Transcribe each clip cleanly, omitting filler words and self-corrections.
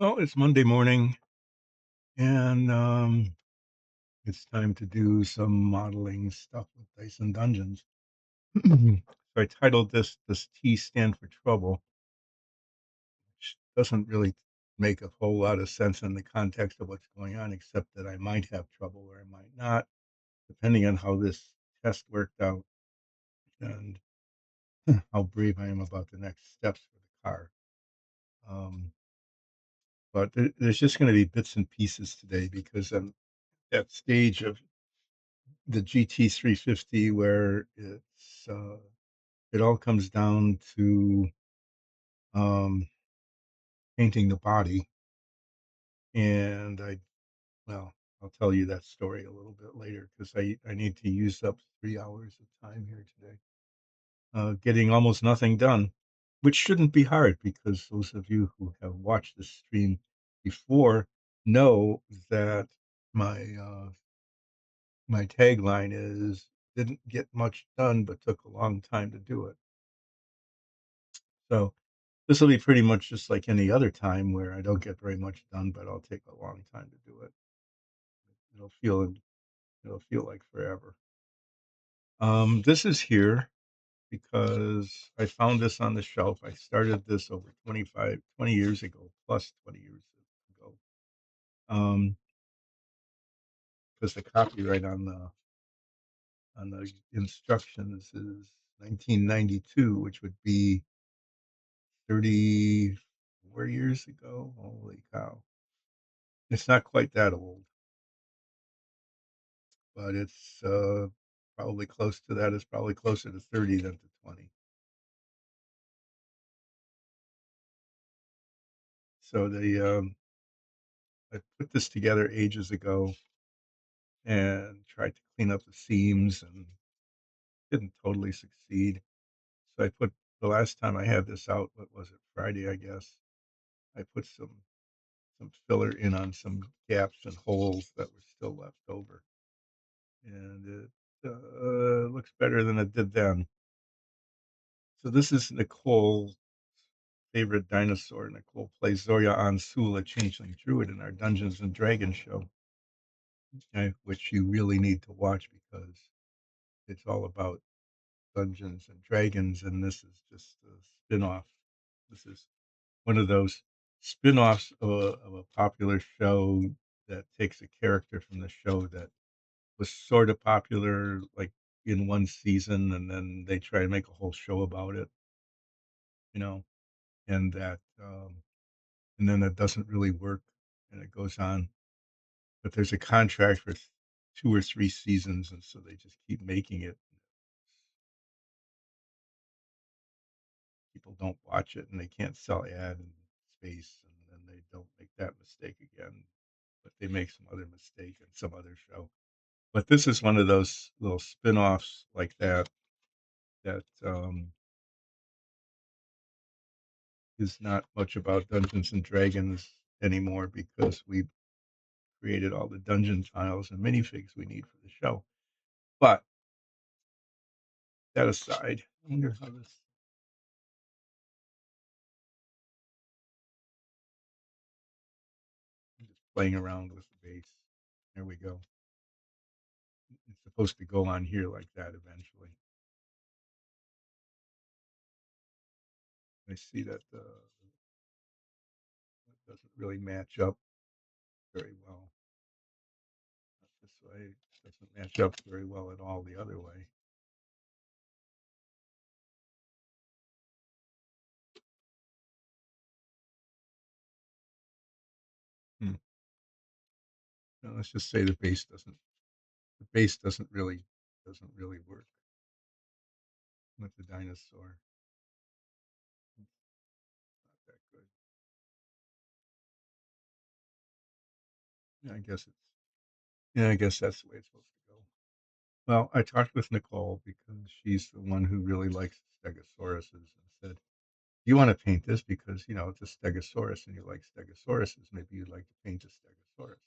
Well, it's Monday morning, and it's time to do some modeling stuff with Dyson Dungeons. So I titled this "Does T stand for trouble?" Which doesn't really make a whole lot of sense in the context of what's going on, except that I might have trouble or I might not, depending on how this test worked out and how brave I am about the next steps for the car. Um, but there's just going to be bits and pieces today because I'm at stage of the GT-350 where it all comes down to um, painting the body, and well, I'll tell you that story a little bit later because I need to use up 3 hours of time here today, getting almost nothing done, which shouldn't be hard because those of you who have watched this stream before know that my my tagline is "Didn't get much done, but took a long time to do it." So this will be pretty much just like any other time where I don't get very much done, but I'll take a long time to do it. It'll feel it'll feel like forever. This is here because I found this on the shelf. I started this over 20 years ago, plus 20 years ago. Um, because the copyright on the instructions is 1992, which would be 34 years ago. Holy cow. It's not quite that old, but it's probably close to that. It's probably closer to 30 than to 20. So I put this together ages ago and tried to clean up the seams and didn't totally succeed. So I put the last time I had this out, what was it, Friday, I guess. I put some filler in on some gaps and holes that were still left over, and it looks better than it did then. So this is Nicole's favorite dinosaur. Nicole plays Zoya Ansul, a changeling druid, in our Dungeons and Dragons show, which you really need to watch because it's all about Dungeons and Dragons, and this is just a spin-off. This is one of those spin-offs of a popular show that takes a character from the show that was sort of popular, like in one season, and then they try to make a whole show about it, you know, and that and then it doesn't really work, and it goes on. But there's a contract for 2 or 3 seasons, and so they just keep making it. People don't watch it, and they can't sell ad and space, and then they don't make that mistake again. But they make some other mistake in some other show. But this is one of those little spin-offs like that that is not much about Dungeons and Dragons anymore because we created all the dungeon tiles and minifigs we need for the show. But that aside, I wonder how this. I'm just playing around with the base. There we go. It's supposed to go on here like that eventually. I see that it doesn't really match up very well. Not this way. It doesn't match up very well at all the other way. Hmm. Now, let's just say the base doesn't really work with the dinosaur. It's not that good. Yeah, I guess that's the way it's supposed to go. Well, I talked with Nicole because she's the one who really likes stegosauruses and said, "You want to paint this because, it's a stegosaurus and you like stegosauruses. Maybe you'd like to paint a stegosaurus."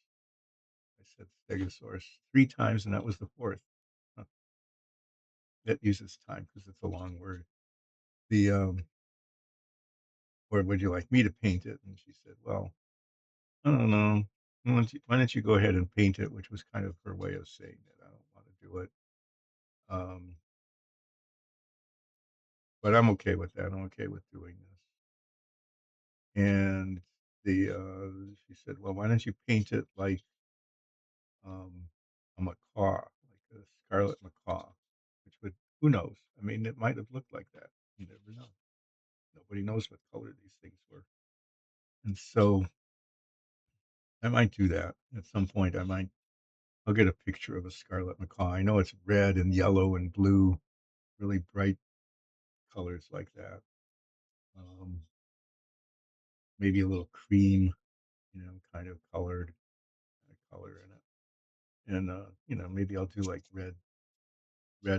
I said stegosaurus 3 times, and that was the fourth. Huh. It uses time because it's a long word. The Or would you like me to paint it? And she said, "Well, I don't know. Why don't you go ahead and paint it, which was kind of her way of saying that I don't want to do it. Um, but I'm okay with that. I'm okay with doing this. And she said, well, why don't you paint it like um, a macaw, like a scarlet macaw, which would, who knows? I mean, it might have looked like that. You never know. Nobody knows what color these things were. And so I might do that at some point. I'll get a picture of a scarlet macaw. I know it's red and yellow and blue, really bright colors like that. Um, maybe a little cream, kind of colored color in it. And maybe I'll do like red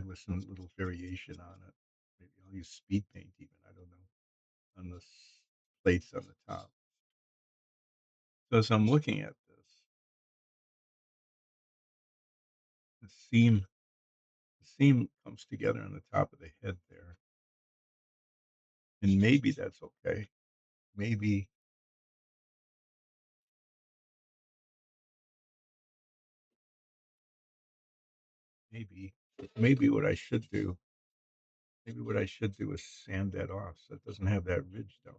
with some little variation on it. Maybe I'll use speed paint even. I don't know, on the plates on the top. So as I'm looking at this, the seam the seam comes together on the top of the head there, and maybe that's okay. Maybe maybe maybe what I should do is sand that off so it doesn't have that ridge down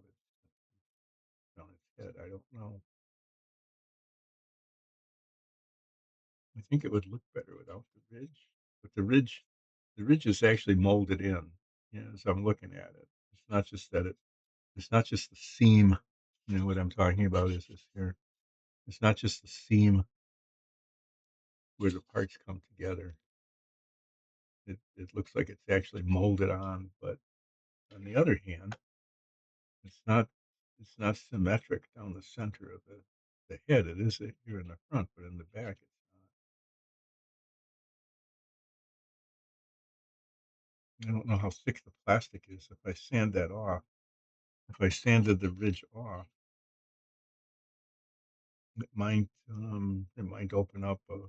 its head. I don't know. I think it would look better without the ridge, but the ridge is actually molded in. As I'm looking at it, it's not just the seam. What I'm talking about is this here. It's not just the seam where the parts come together. It looks like it's actually molded on, but on the other hand, it's not it's not symmetric down the center of the head. It is here in the front, but in the back it's not. I don't know how thick the plastic is. If I sanded the ridge off, it might open up an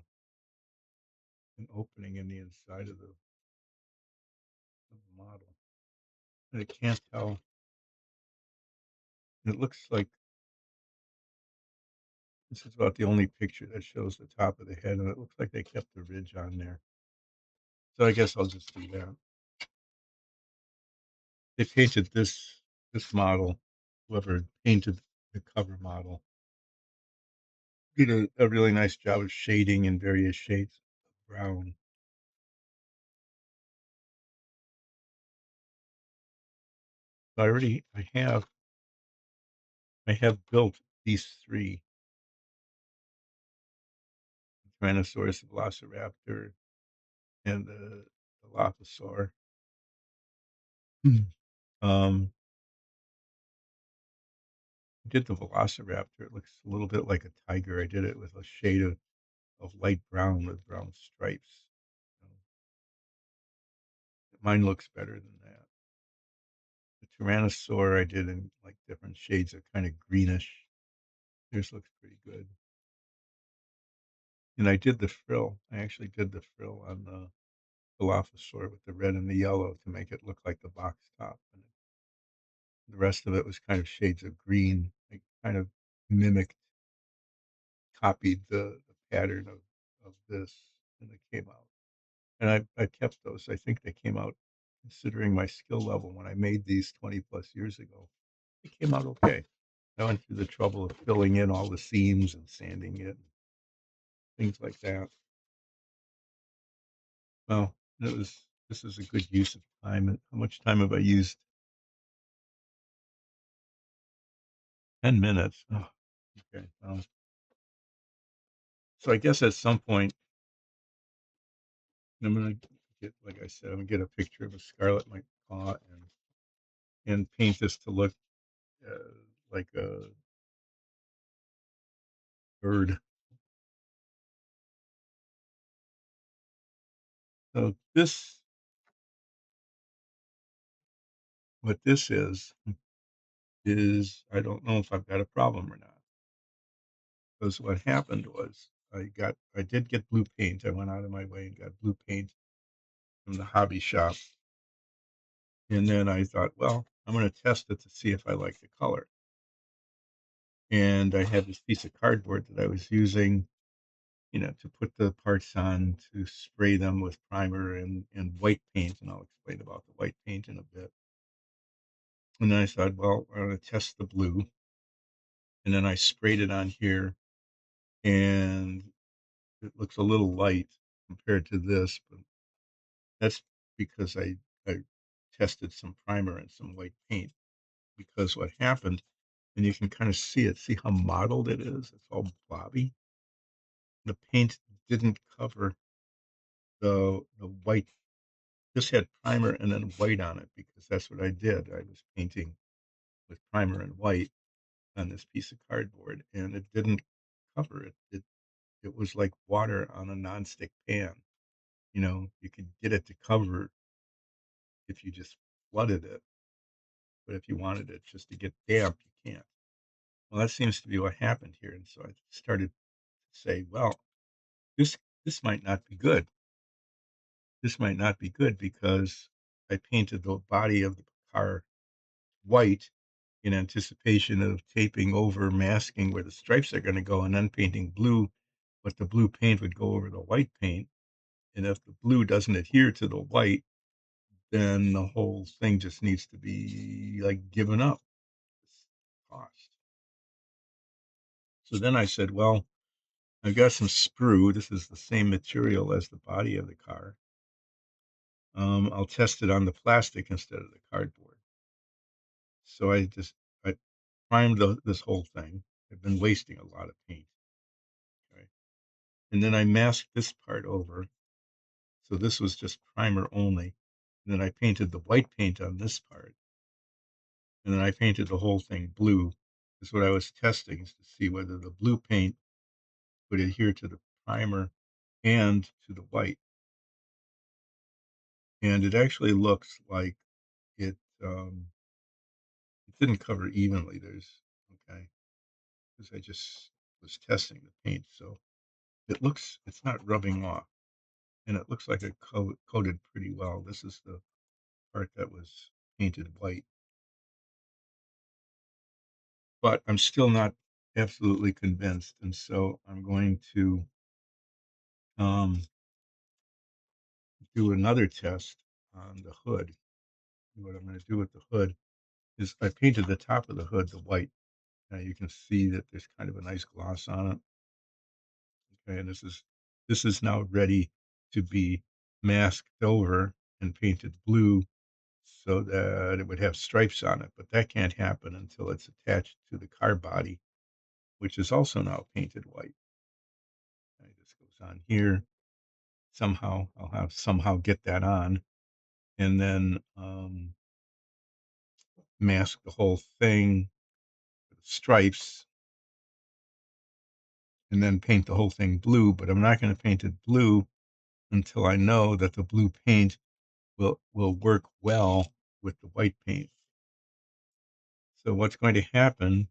opening in the inside of the model. And I can't tell. It looks like this is about the only picture that shows the top of the head, and it looks like they kept the ridge on there. So I guess I'll just do that. They painted this model, whoever painted the cover model, did a really nice job of shading in various shades of brown. So I have built these three: the Tyrannosaurus, the Velociraptor, and the Dilophosaur. um, I did the Velociraptor. It looks a little bit like a tiger. I did it with a shade of light brown with brown stripes. Um, Mine looks better than that. The Tyrannosaur I did in like different shades of kind of greenish. Yours looks pretty good. And I did the frill. I actually did the frill on the Dilophosaur with the red and the yellow to make it look like the box top. And the rest of it was kind of shades of green. I kind of mimicked, copied the pattern of this, and it came out. And I kept those. I think they came out, considering my skill level when I made these 20 plus years ago. It came out okay. I went through the trouble of filling in all the seams and sanding it, things like that. Well, this is a good use of time. And how much time have I used? 10 minutes. Oh, okay. So I guess at some point I'm gonna get, like I said, I'm gonna get a picture of a scarlet macaw and paint this to look uh, like a bird. So what this is I don't know if I've got a problem or not. Because what happened was I did get blue paint. I went out of my way and got blue paint from the hobby shop. And then I thought, well, I'm going to test it to see if I like the color. and I had this piece of cardboard that I was using, to put the parts on to spray them with primer and white paint, and I'll explain about the white paint in a bit. And then I thought, well, I'm gonna test the blue, and then I sprayed it on here, and it looks a little light compared to this, but that's because I tested some primer and some white paint. Because what happened, and you can kind of see it, see how mottled it is? It's all blobby. The paint didn't cover the white. This had primer and then white on it because that's what I did. I was painting with primer and white on this piece of cardboard, and it didn't cover it. It was like water on a nonstick pan. You could get it to cover if you just flooded it, but if you wanted it just to get damp, you can't. Well, that seems to be what happened here, and so I started to say, well, this this might not be good. This might not be good because I painted the body of the car white in anticipation of taping over, masking where the stripes are gonna go, and then painting blue, but the blue paint would go over the white paint, and if the blue doesn't adhere to the white, then the whole thing just needs to be, like, given up. It's lost. So then I said, "Well, I've got some sprue." This is the same material as the body of the car. I'll test it on the plastic instead of the cardboard. So I primed this whole thing. I've been wasting a lot of paint, okay? And then I masked this part over. So this was just primer only. And then I painted the white paint on this part. And then I painted the whole thing blue. Is what I was testing, is to see whether the blue paint would adhere to the primer and to the white. And it actually looks like it it didn't cover evenly. Okay, because I just was testing the paint. So it's not rubbing off, and it looks like it coated pretty well. This is the part that was painted white, but I'm still not absolutely convinced, and so I'm going to um, do another test on the hood. What I'm going to do with the hood is I painted the top of the hood the white. Now you can see that there's kind of a nice gloss on it. Okay, and this is now ready to be masked over and painted blue so that it would have stripes on it, but that can't happen until it's attached to the car body, which is also now painted white. Okay, this goes on here. I'll have somehow get that on, and then mask the whole thing with stripes, and then paint the whole thing blue. But I'm not going to paint it blue until I know that the blue paint will work well with the white paint. So what's going to happen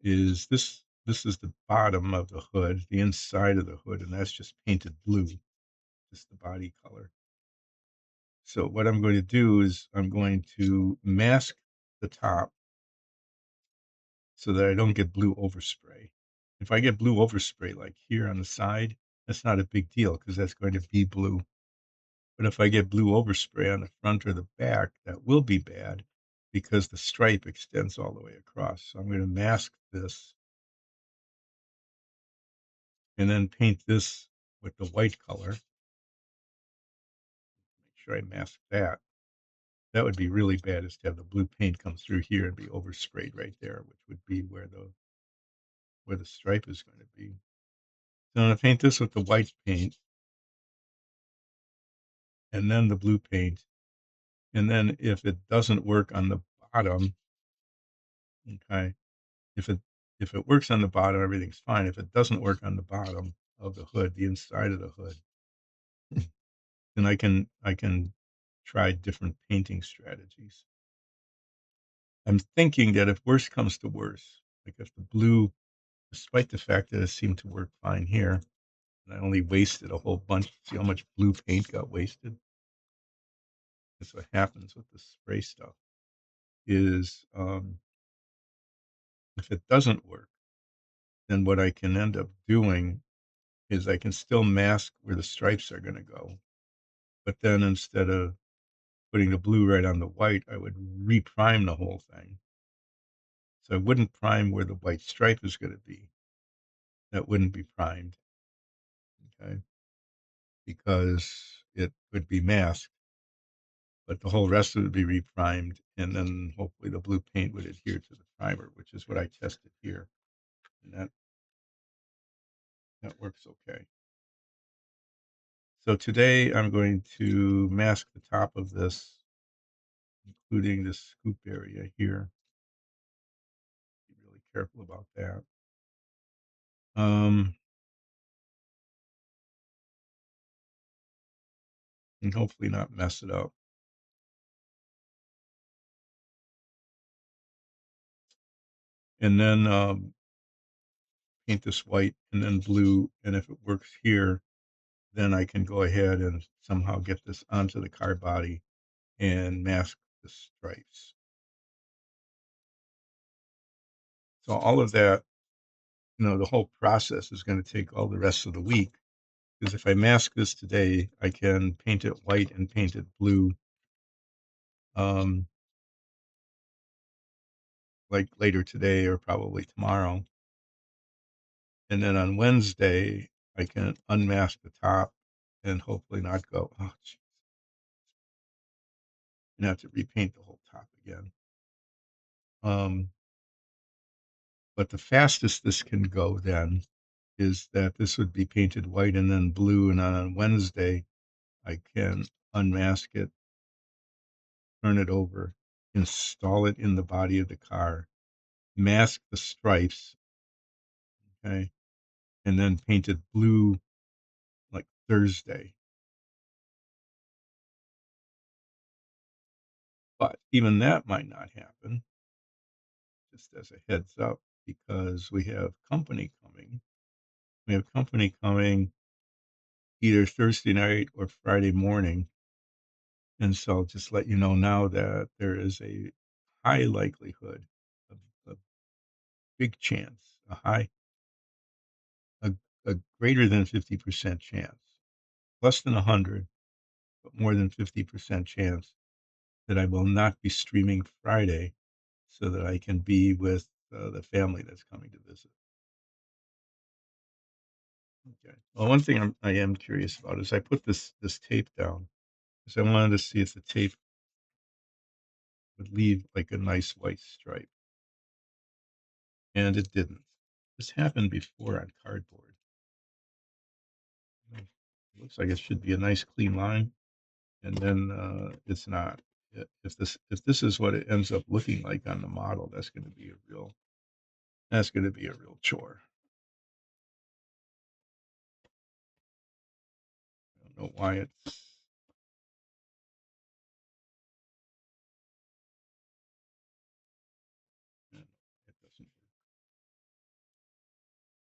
is this is the bottom of the hood, the inside of the hood, and that's just painted blue, just the body color. So what I'm going to do is I'm going to mask the top so that I don't get blue overspray. If I get blue overspray like here on the side, that's not a big deal because that's going to be blue. But if I get blue overspray on the front or the back, that will be bad because the stripe extends all the way across. So I'm going to mask this and then paint this with the white color. Make sure I mask that. That would be really bad, is to have the blue paint come through here and be oversprayed right there, which would be where the stripe is going to be. So I'm going to paint this with the white paint and then the blue paint. And then if it doesn't work on the bottom, okay, if it if it works on the bottom, everything's fine. If it doesn't work on the bottom of the hood, the inside of the hood, then I can try different painting strategies. I'm thinking that if worse comes to worse, like if the blue, despite the fact that it seemed to work fine here, and I only wasted a whole bunch. See how much blue paint got wasted? That's what happens with the spray stuff. Is if it doesn't work, then what I can end up doing is I can still mask where the stripes are going to go. But then instead of putting the blue right on the white, I would reprime the whole thing. So I wouldn't prime where the white stripe is going to be. That wouldn't be primed, okay, because it would be masked, but the whole rest of it would be reprimed, and then hopefully the blue paint would adhere to the primer, which is what I tested here, and that works okay. So today I'm going to mask the top of this, including this scoop area here. Be really careful about that. And hopefully not mess it up. And then paint this white and then blue. And if it works here, then I can go ahead and somehow get this onto the car body and mask the stripes. So all of that, the whole process is going to take all the rest of the week. Because if I mask this today, I can paint it white and paint it blue, like later today or probably tomorrow. And then on Wednesday, I can unmask the top and hopefully not go, oh, geez, and have to repaint the whole top again. But the fastest this can go then is that this would be painted white and then blue. And on Wednesday, I can unmask it, turn it over, install it in the body of the car, mask the stripes, okay, and then paint it blue like Thursday. But even that might not happen, just as a heads up, because we have company coming. We have company coming either Thursday night or Friday morning. And so I'll just let you know now that there is a high likelihood, a big chance, a, a greater than 50% chance, less than 100, but more than 50% chance that I will not be streaming Friday so that I can be with the family that's coming to visit. Okay. Well, one thing I am curious about is I put this tape down because I wanted to see if the tape would leave like a nice white stripe, and it didn't. This happened before on cardboard. It looks like it should be a nice clean line, and then it's not. If this is what it ends up looking like on the model, that's going to be a real chore. I don't know why it doesn't,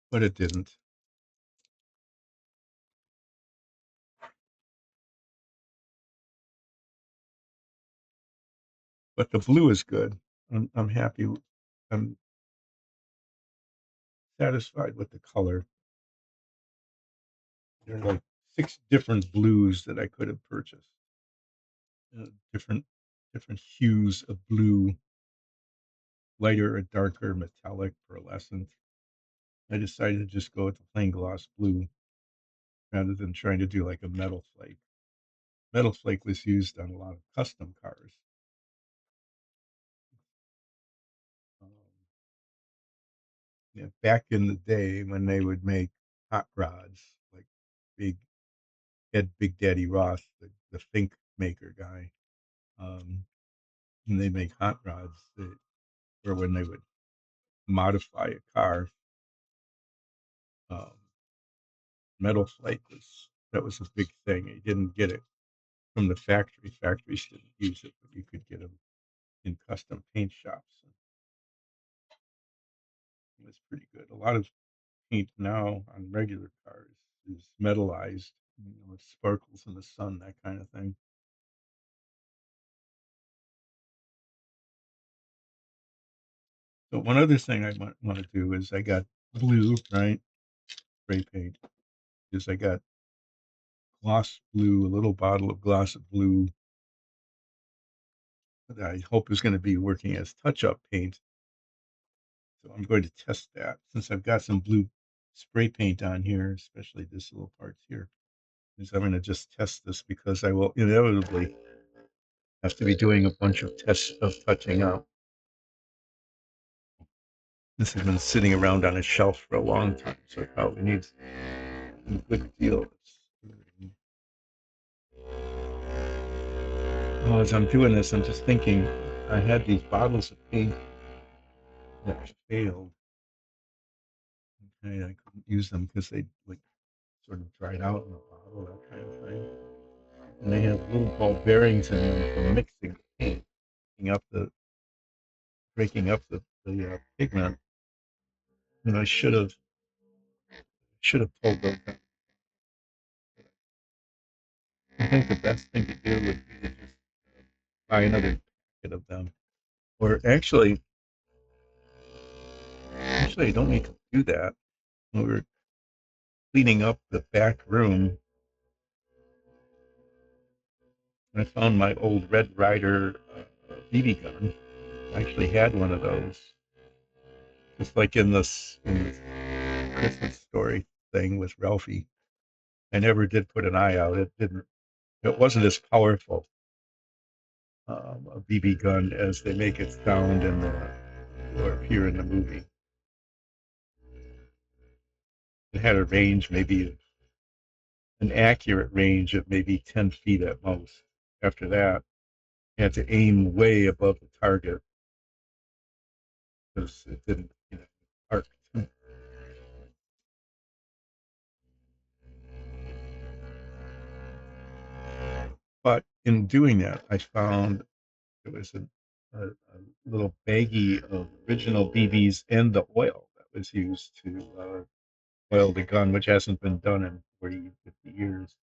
but it didn't. But the blue is good. I'm happy. I'm satisfied with the color. There are like 6 different blues that I could have purchased. Different hues of blue, lighter or darker, metallic, pearlescent. I decided to just go with the plain gloss blue rather than trying to do like a metal flake. Metal flake was used on a lot of custom cars. Um, yeah, back in the day when they would make hot rods, like big Big Daddy Ross, the Fink maker guy, and they make hot rods, or when they would modify a car, um, metal flake was a big thing. You didn't get it from the factory. Factories didn't use it, but you could get them in custom paint shops. It was pretty good. A lot of paint now on regular cars is metallized. It sparkles in the sun, that kind of thing. So one other thing I want to do is I got blue, right? Spray paint. Because I got gloss blue, a little bottle of gloss blue that I hope is going to be working as touch-up paint. So I'm going to test that since I've got some blue spray paint on here, especially this little part here. Is I'm going to just test this because I will inevitably have to be doing a bunch of tests of touching up. This has been sitting around on a shelf for a long time, so it probably needs a good deal. Oh, as I'm doing this, I'm just thinking I had these bottles of paint that failed. Okay, I couldn't use them because they like sort of dried out in the bottle, that kind of thing. And they have little ball bearings in them for mixing paint, breaking up the pigment. And I should have pulled those out. I think the best thing to do would be to just buy another packet of them. Or actually, I don't need to do that. When we were cleaning up the back room, I found my old Red Ryder BB gun. I actually had one of those, just like in this Christmas story thing with Ralphie. I never did put an eye out. It didn't. It wasn't as powerful a BB gun as they make it sound in the or appear in the movie. It had a range, maybe an accurate range of maybe 10 feet at most. After that, you had to aim way above the target because it didn't, arc. But in doing that, I found there was a little baggie of original BBs and the oil that was used to oil the gun, which hasn't been done in 40, 50 years.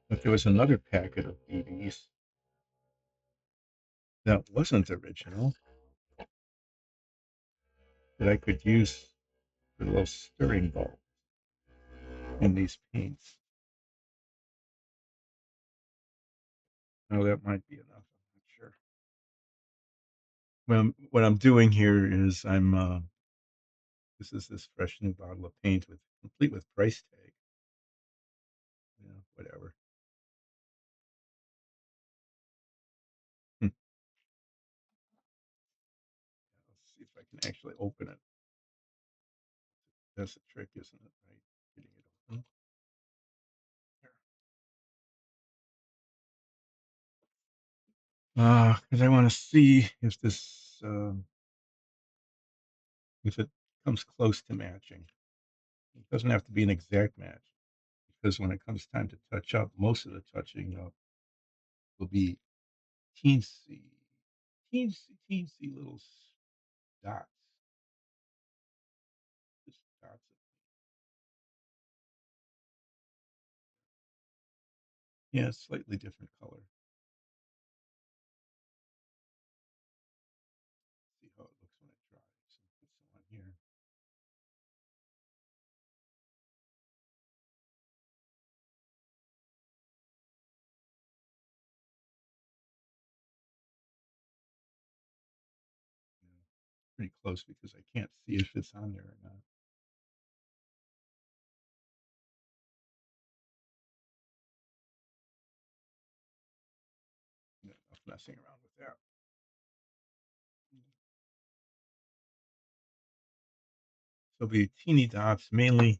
But there was another packet of BBs that wasn't original that I could use for little stirring bulbs in these paints. Now that might be enough. I'm not sure. Well, what I'm doing here is this is this fresh new bottle of paint with complete with price tag. Whatever. Hmm. Let's see if I can actually open it. That's the trick, isn't it? Right? Getting it open. Because I want to see if this if it comes close to matching. It doesn't have to be an exact match because when it comes time to touch up, most of the touching up will be teensy, teensy little dots. Just dots. Yeah, slightly different color. See how it looks when it dries. Put some on here. Yeah, pretty close because I can't see if it's on there or not. Enough messing around with that. So it'll be teeny dots. Mainly,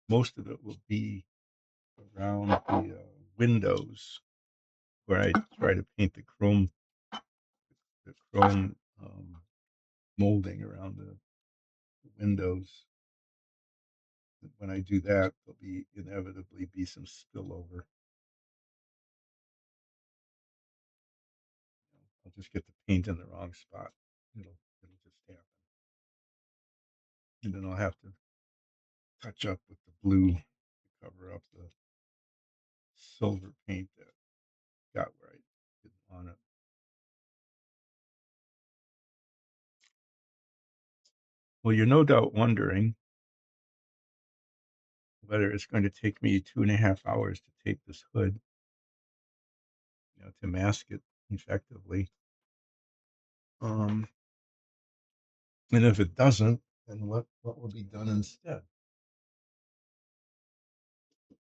most of it will be around the windows where I try to paint the chrome molding around the windows. When I do that, there'll be inevitably be some spillover. I'll just get the paint in the wrong spot. It'll just happen, and then I'll have to touch up with the blue to cover up the silver paint that got where I didn't want it. Well, you're no doubt wondering whether it's going to take me 2.5 hours to tape this hood, to mask it effectively. Um, and if it doesn't, then what will be done instead?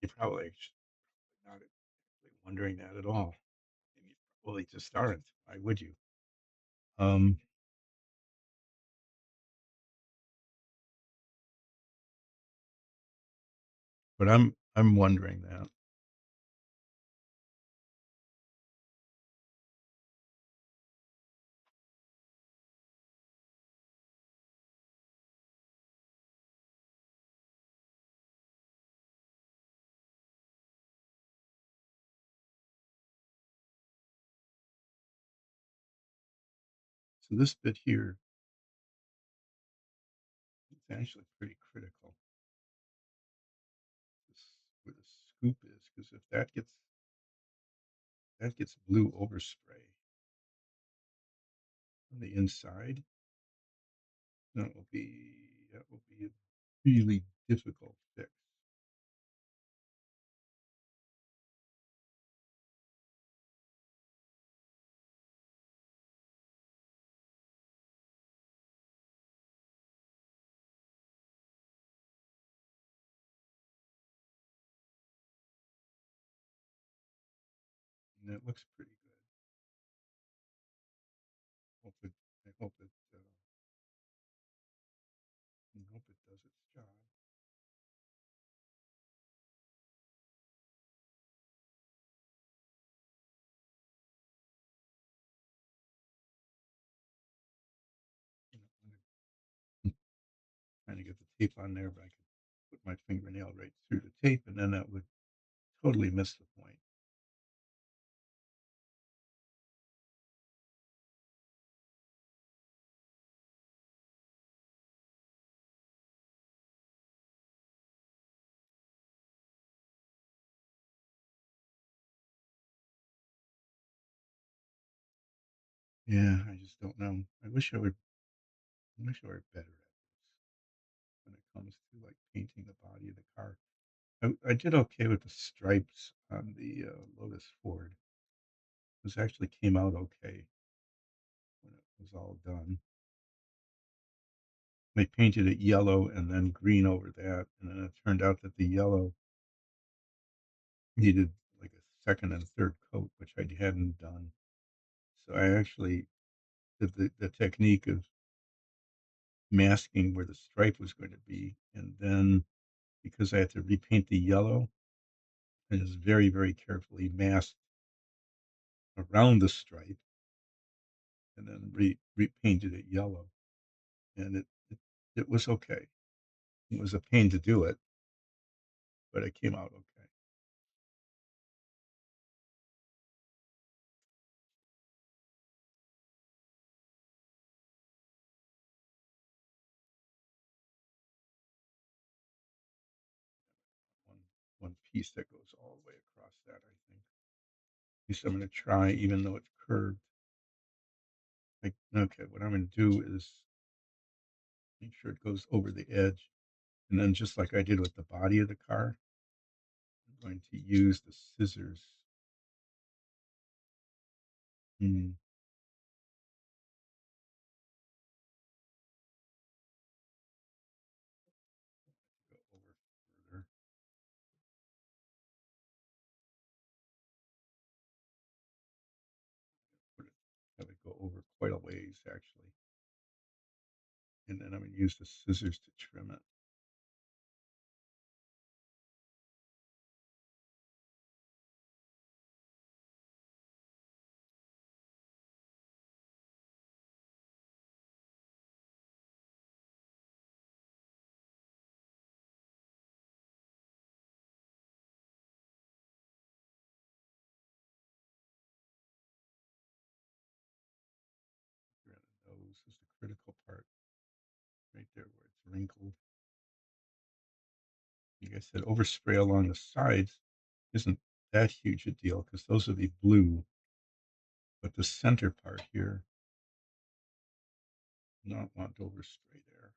You're probably not actually wondering that at all. And you probably just aren't. Why would you? Um, but I'm wondering that. So this bit here is actually pretty critical. This, where the scoop is, because if that gets blue overspray on the inside, that will be a really difficult fix. And it looks pretty good. Hope it, I hope it does its job. I'm trying to get the tape on there, but I could put my fingernail right through the tape, and then that would totally miss the point. Yeah, I just don't know. I wish I were better at this when it comes to like painting the body of the car. I did okay with the stripes on the Lotus Ford. This actually came out okay when it was all done. They painted it yellow and then green over that, and then it turned out that the yellow needed like a second and third coat, which I hadn't done. So I actually did the technique of masking where the stripe was going to be, and then because I had to repaint the yellow, I just very, very carefully masked around the stripe and then repainted it yellow. And it was okay. It was a pain to do it, but it came out okay. One one piece that goes all the way across that, I think. At least I'm going to try, even though it's curved. Like, okay, what I'm going to do is make sure it goes over the edge. And then just like I did with the body of the car, I'm going to use the scissors. Mm, go over further. Put it, have it go over quite a ways, actually. And then I'm going to use the scissors to trim it. Around the nose is the critical part, right there where it's wrinkled. Like I said, overspray along the sides isn't that huge a deal because those will be blue, but the center part here, not want overspray there.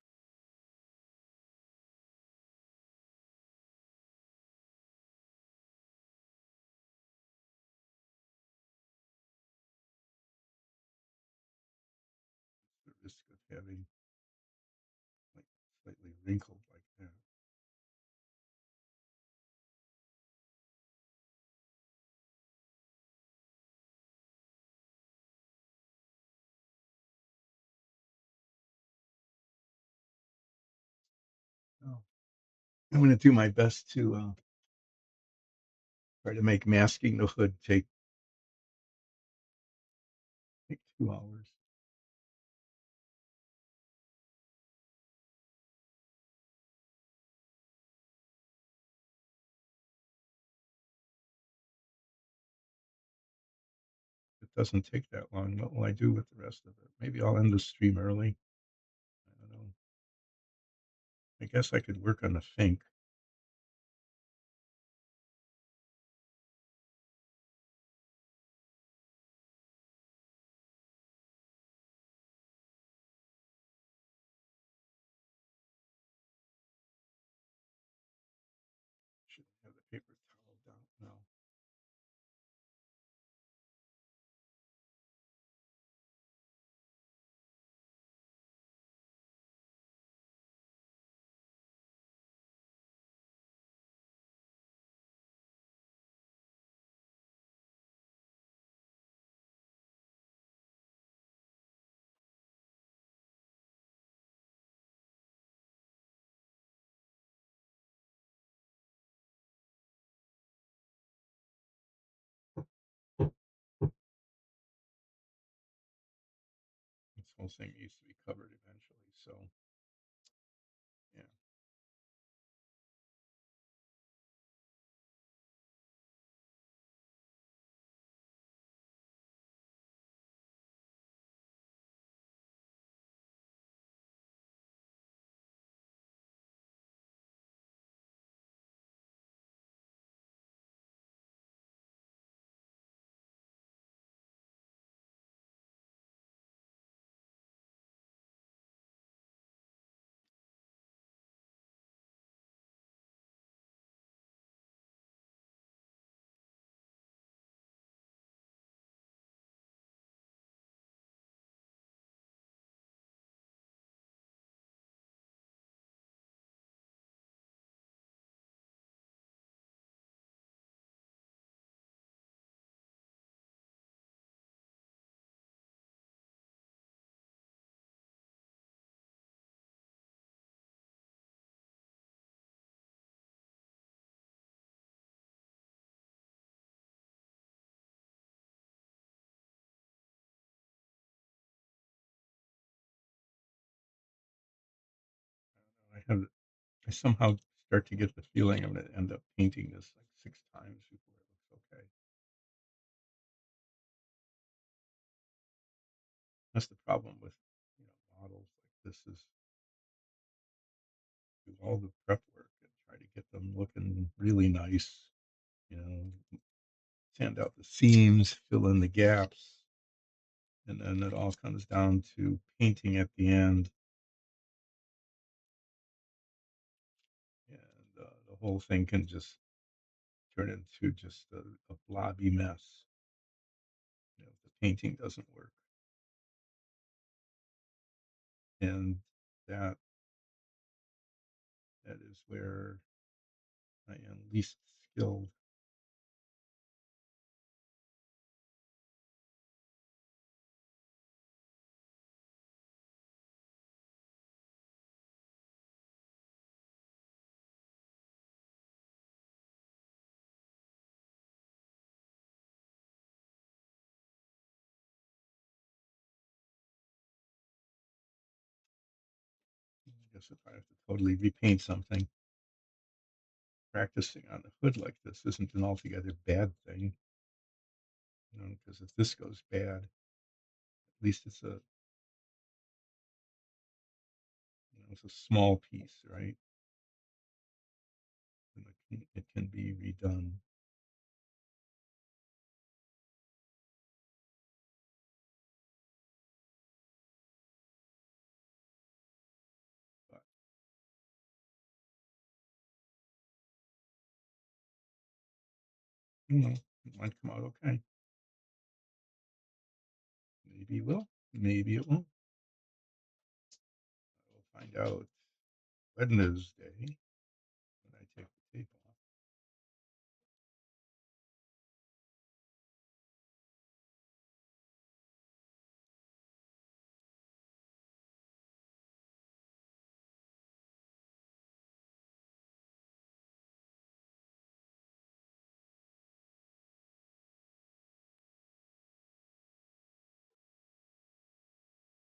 having like slightly wrinkled like that. Oh, I'm going to do my best to try to make masking the hood take 2 hours. If it doesn't take that long, what will I do with the rest of it? Maybe I'll end the stream early. I don't know. I guess I could work on the Fink. Should have the paper towel down now. This whole thing needs to be covered eventually. So, yeah. I have I somehow start to get the feeling I'm going to end up painting this like 6 times before it looks okay. That's the problem with models like this is do all the prep work and try to get them looking really nice. You know, sand out the seams, fill in the gaps, and then it all comes down to painting at the end, and the whole thing can just turn into just a blobby mess. If the painting doesn't work, and that that is where I am least skilled. I guess if I have to totally repaint something, practicing on the hood like this isn't an altogether bad thing, because if this goes bad, at least it's a small piece, right? And it can be redone. But it might come out okay. Maybe it will. Maybe it won't. find out Wednesday when I take the tape off.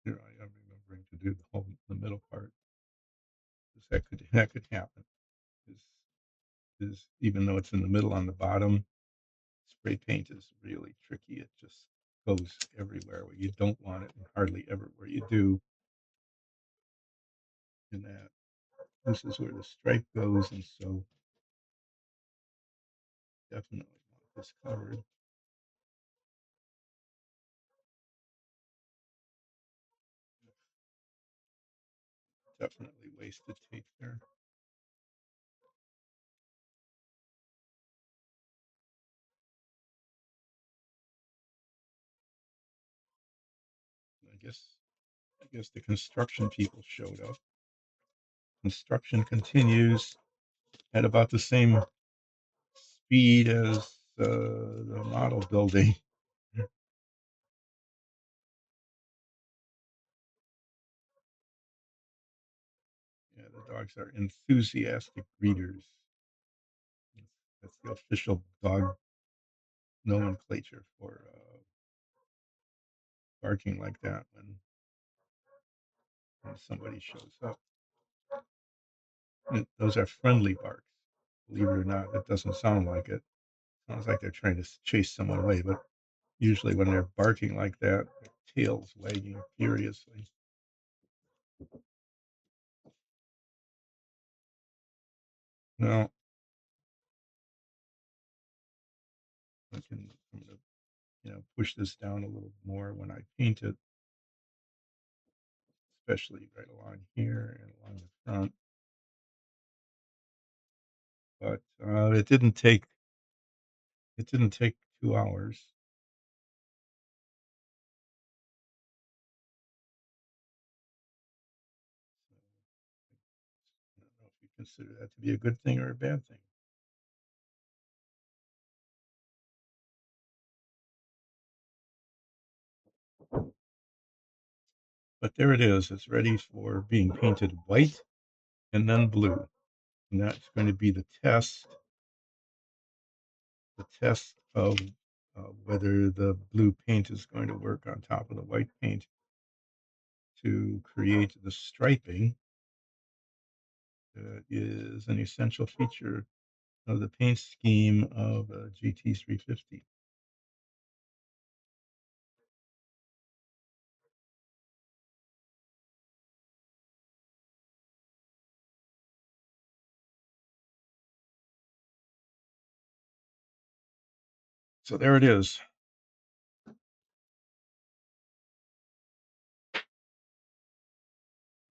Here I am remembering to do the middle part, because that could happen. Is even though it's in the middle on the bottom, spray paint is really tricky. It just goes everywhere where you don't want it, and hardly ever where you do. In that this is where the stripe goes, and so definitely want this covered. Definitely wasted tape there. I guess I guess the construction people showed up. Construction continues at about the same speed as the model building. Yeah, the dogs are enthusiastic breeders. That's the official dog nomenclature for barking like that when somebody shows up. Those are friendly barks. Believe it or not, it doesn't sound like it. Sounds like they're trying to chase someone away, but usually when they're barking like that, their tail's wagging furiously. Now, I'm gonna push this down a little more when I paint it, especially right along here and along the front. But it didn't take 2 hours. I don't know if you consider that to be a good thing or a bad thing. But there it is. It's ready for being painted white and then blue. And that's going to be the test of whether the blue paint is going to work on top of the white paint to create the striping that is an essential feature of the paint scheme of a GT350. So there it is. I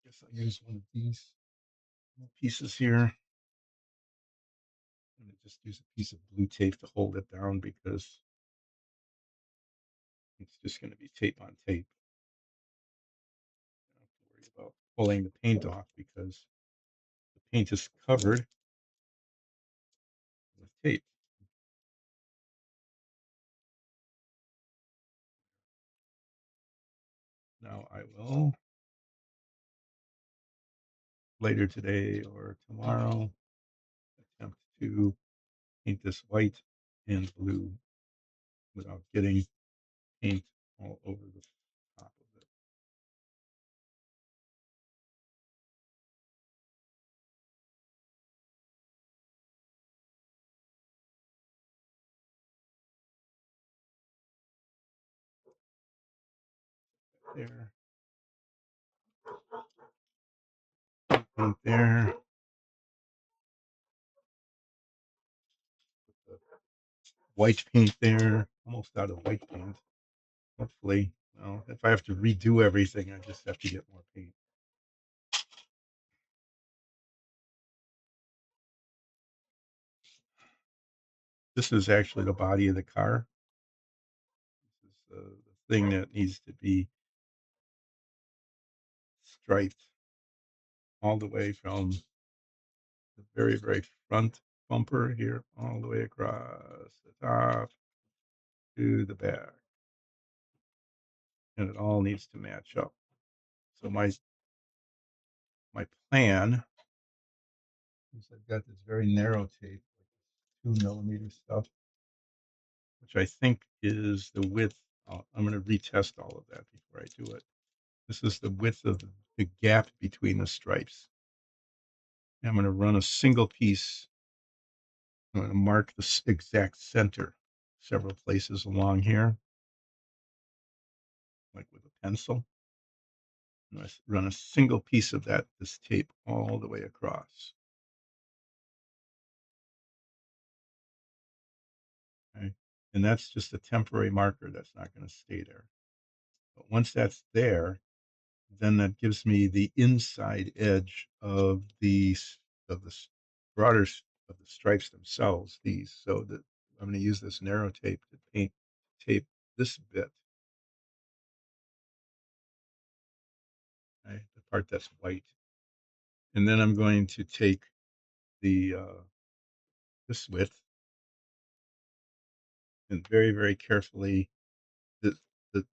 guess I'll use one of these pieces here. I'm going to just use a piece of blue tape to hold it down because it's just going to be tape on tape. I don't have to worry about pulling the paint off because the paint is covered with tape. Now I will, later today or tomorrow, attempt to paint this white and blue without getting paint all over the top of it. There, paint there, the white paint there, almost out of white paint. Hopefully, well, if I have to redo everything, I just have to get more paint. This is actually the body of the car. This is the thing that needs to be striped. all the way from the very, very front bumper here, all the way across the top to the back. And it all needs to match up. So my plan is I've got this very narrow tape, like 2 millimeter stuff, which I think is the width. I'm going to retest all of that before I do it. This is the width of the gap between the stripes. And I'm going to run a single piece. I'm going to mark the exact center several places along here, like with a pencil. I'm going to run a single piece of this tape all the way across. Okay? And that's just a temporary marker that's not going to stay there. But once that's there, then that gives me the inside edge of of the broader of the stripes themselves. These, so that I'm going to use this narrow tape to tape this bit, right, the part that's white, and then I'm going to take the this width and very, very carefully. This,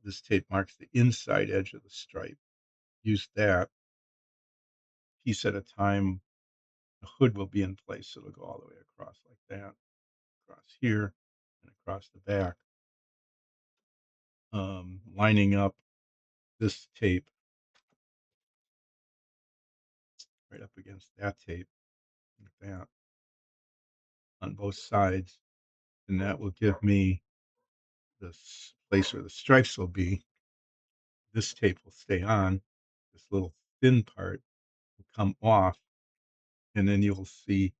this tape marks the inside edge of the stripe. Use that piece at a time. The hood will be in place, so it'll go all the way across like that, across here, and across the back, lining up this tape right up against that tape, like that, on both sides, and that will give me this place where the stripes will be. This tape will stay on. This little thin part will come off, and then you'll see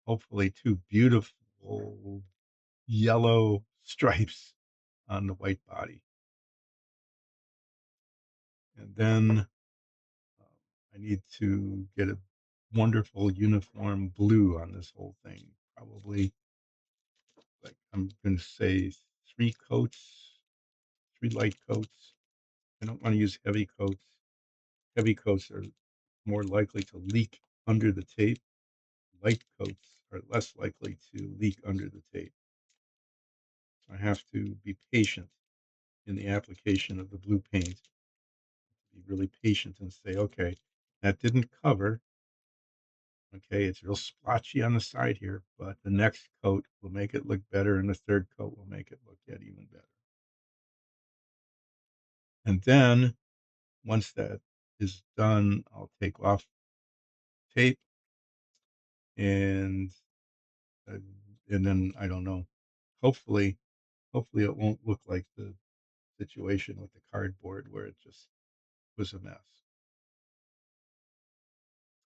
hopefully two beautiful yellow stripes on the white body. And then I need to get a wonderful uniform blue on this whole thing. Probably, like, I'm going to say 3 coats, 3 light coats. I don't want to use heavy coats. Heavy coats are more likely to leak under the tape. Light coats are less likely to leak under the tape. So I have to be patient in the application of the blue paint. Be really patient and say, okay, that didn't cover. Okay, it's real splotchy on the side here, but the next coat will make it look better, and the third coat will make it look yet even better. And then once that is done, I'll take off tape and uh, and then I don't know. Hopefully, hopefully it won't look like the situation with the cardboard where it just was a mess.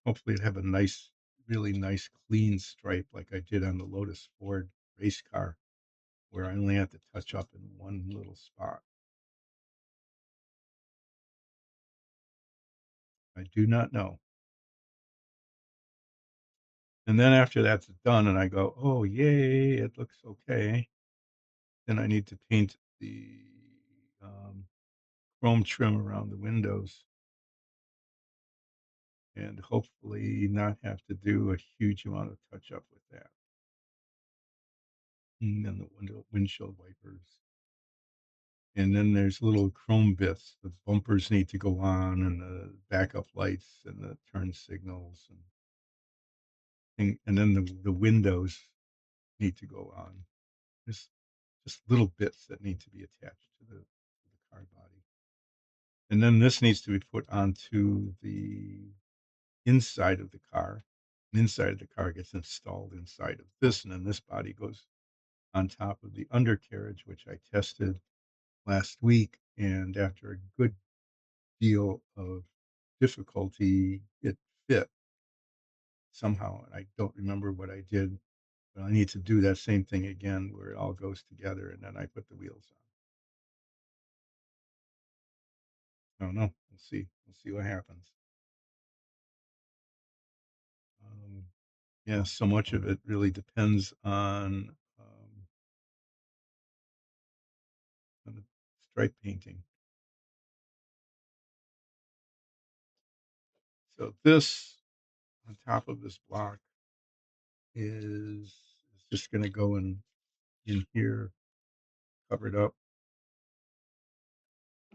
Hopefully, it have a nice, really nice, clean stripe like I did on the Lotus Ford race car, where I only had to touch up in one little spot. I do not know. And then after that's done, and I go, oh, yay, it looks okay. Then I need to paint the um, chrome trim around the windows and hopefully not have to do a huge amount of touch up with that. And then the windshield wipers. And then there's little chrome bits. The bumpers need to go on, and the backup lights, and the turn signals, and then the windows need to go on. There's just little bits that need to be attached to the car body. And then this needs to be put onto the inside of the car. And inside of the car gets installed inside of this, and then this body goes on top of the undercarriage, which I tested last week. And after a good deal of difficulty, it fit somehow. And I don't remember what I did, but I need to do that same thing again where it all goes together and then I put the wheels on. I don't know. We'll see. We'll see what happens. Um, yeah, so much of it really depends on the stripe painting. So this on top of this block is just going to go in here, covered up.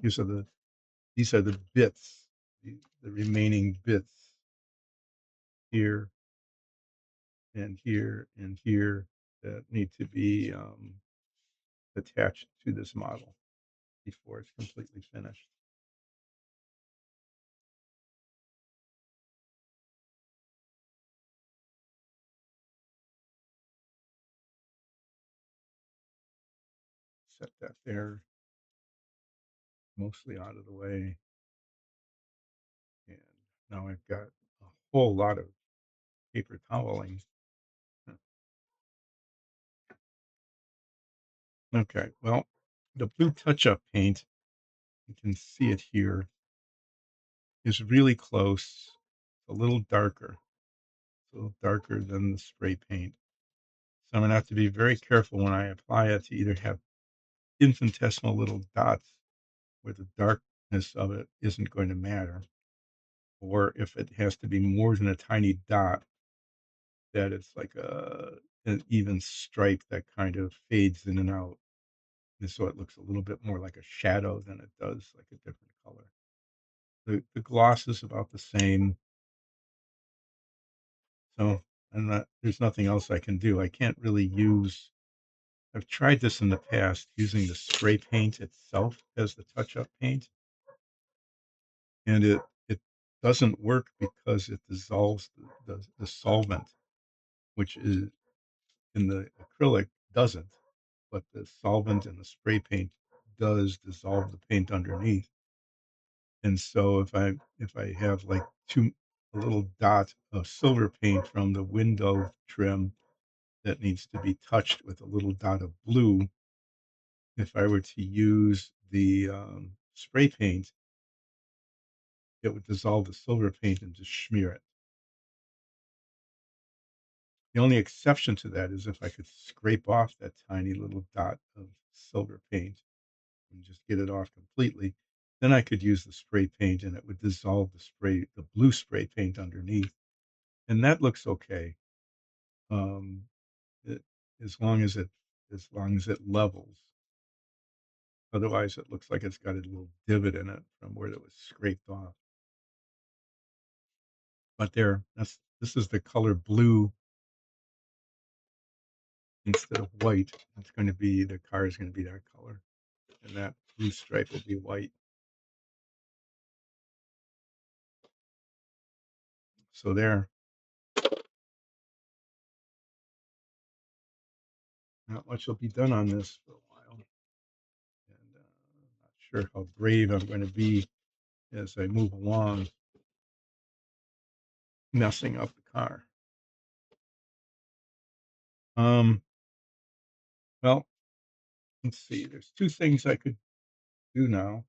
These are the bits, the remaining bits here and here and here that need to be attached to this model before it's completely finished. Set that there, mostly out of the way. And now I've got a whole lot of paper toweling. Okay, well, the blue touch-up paint, you can see it here, is really close, a little darker. It's a little darker than the spray paint. So I'm gonna have to be very careful when I apply it to either have infinitesimal little dots where the darkness of it isn't going to matter, or if it has to be more than a tiny dot, that it's like an even stripe that kind of fades in and out. And so it looks a little bit more like a shadow than it does like a different color. The gloss is about the same. So there's nothing else I can do. I can't really use, I've tried this in the past using the spray paint itself as the touch-up paint, and it doesn't work because it dissolves the solvent, which is in the acrylic doesn't, but the solvent in the spray paint does dissolve the paint underneath. And so if I have like a little dot of silver paint from the window trim that needs to be touched with a little dot of blue, if I were to use the spray paint, it would dissolve the silver paint and just smear it. The only exception to that is if I could scrape off that tiny little dot of silver paint and just get it off completely, then I could use the spray paint and it would dissolve the blue spray paint underneath. And that looks okay. Um, it, as long as it levels. Otherwise, it looks like it's got a little divot in it from where it was scraped off. But this is the color blue instead of white. The car is going to be that color, and that blue stripe will be white. So there, not much will be done on this for a while, and I'm not sure how brave I'm going to be as I move along, messing up the car. Um, well, let's see. There's two things I could do now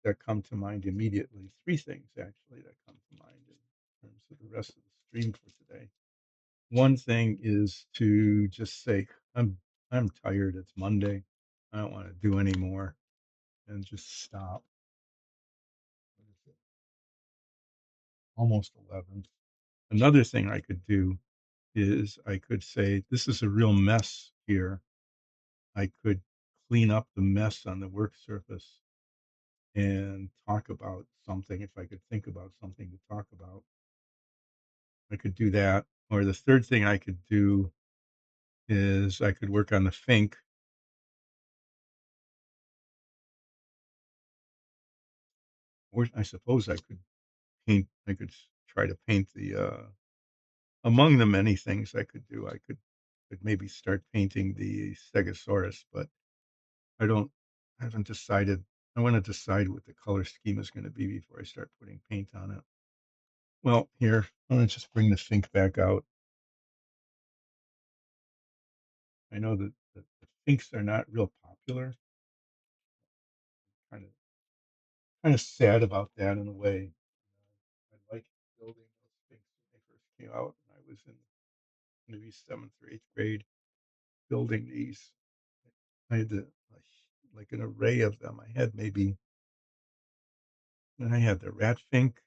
that come to mind immediately. Three things actually that come to mind in terms of the rest of the stream for today. One thing is to just say, I'm tired. It's Monday. I don't want to do any more and just stop. What is it? Almost 11. Another thing I could do is I could say, this is a real mess here. I could clean up the mess on the work surface and talk about something if I could think about something to talk about. I could do that. Or the third thing I could do is I could work on the Fink, or I suppose I could try to paint among the many things I could do, could maybe start painting the Stegosaurus, but I don't, I haven't decided. I want to decide what the color scheme is going to be before I start putting paint on it. Well, here, I'm going to just bring the Fink back out. I know that the Finks are not real popular. Kind of kind of sad about that in a way. I like building those things when they first came out. And I was in maybe seventh or eighth grade building these. I had like an array of them. I had the rat fink.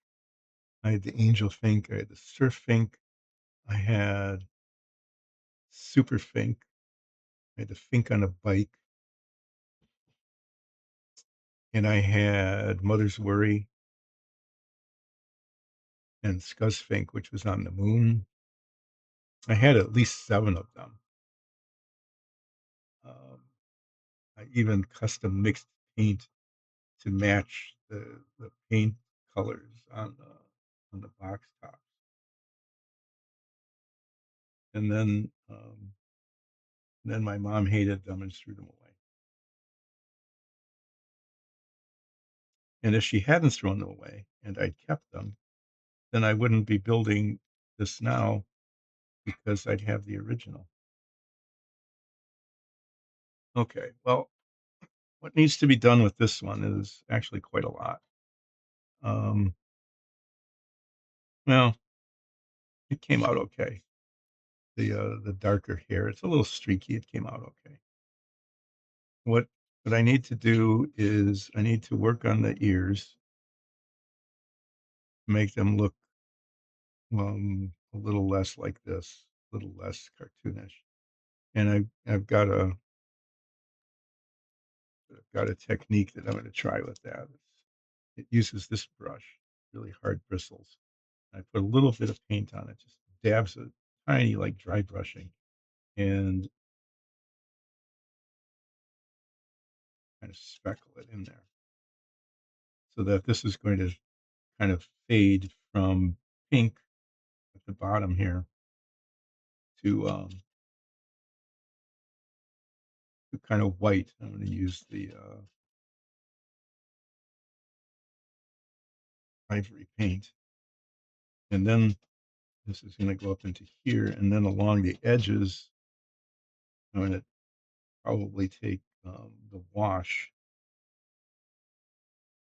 I had the Angel Fink, I had the Surf Fink, I had Super Fink, I had the Fink on a bike, and I had Mother's Worry and Scuzz Fink, which was on the moon. I had at least 7 of them. Um, I even custom mixed paint to match the paint colors on the box tops. And then my mom hated them and threw them away. And if she hadn't thrown them away and I'd kept them, then I wouldn't be building this now because I'd have the original. Okay, well, what needs to be done with this one is actually quite a lot. Um, well, it came out okay. The darker hair, it's a little streaky. It came out okay. What what I need to do is I need to work on the ears, make them look a little less like this, a little less cartoonish. And I've got a technique that I'm going to try with that. It uses this brush, really hard bristles. I put a little bit of paint on it, just dabs a tiny, like dry brushing, and kind of speckle it in there, so that this is going to kind of fade from pink at the bottom here to kind of white. I'm going to use the ivory paint, and then this is going to go up into here, and then along the edges, I'm going to probably take the wash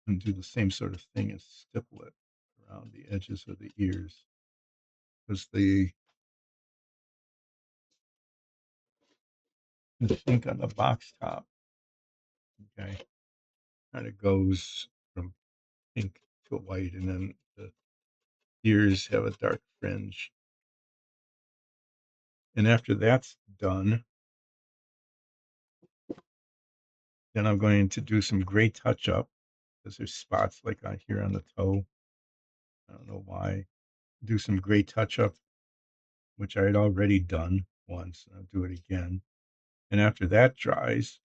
and do the same sort of thing and stipple it around the edges of the ears, because the ink on the box top, okay, kind of goes from pink to white, and then the ears have a dark fringe. And after that's done, then I'm going to do some gray touch up because there's spots like on here on the toe. I don't know why. Do some gray touch up, which I had already done once. I'll do it again. And after that dries,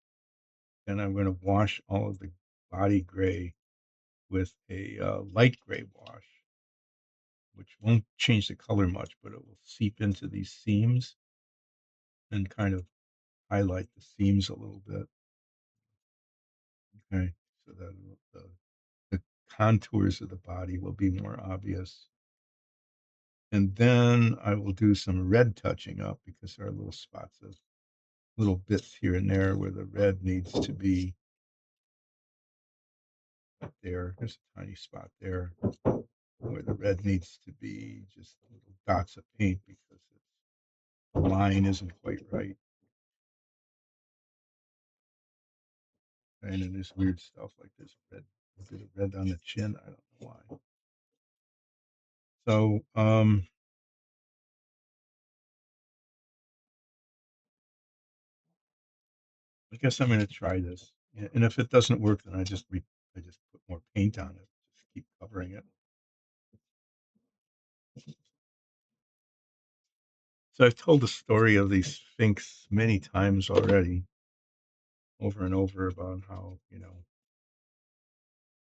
then I'm going to wash all of the body gray with a light gray wash, which won't change the color much, but it will seep into these seams and kind of highlight the seams a little bit. Okay, so that the contours of the body will be more obvious. And then I will do some red touching up because there are little spots of little bits here and there where the red needs to be up there. There's a tiny spot there where the red needs to be just little dots of paint because the line isn't quite right. And then there's weird stuff like this red, a bit of red on the chin. I don't know why. So I guess I'm going to try this. And if it doesn't work, then I just put more paint on it. Just keep covering it. So I've told the story of these Finks many times already, over and over, about how,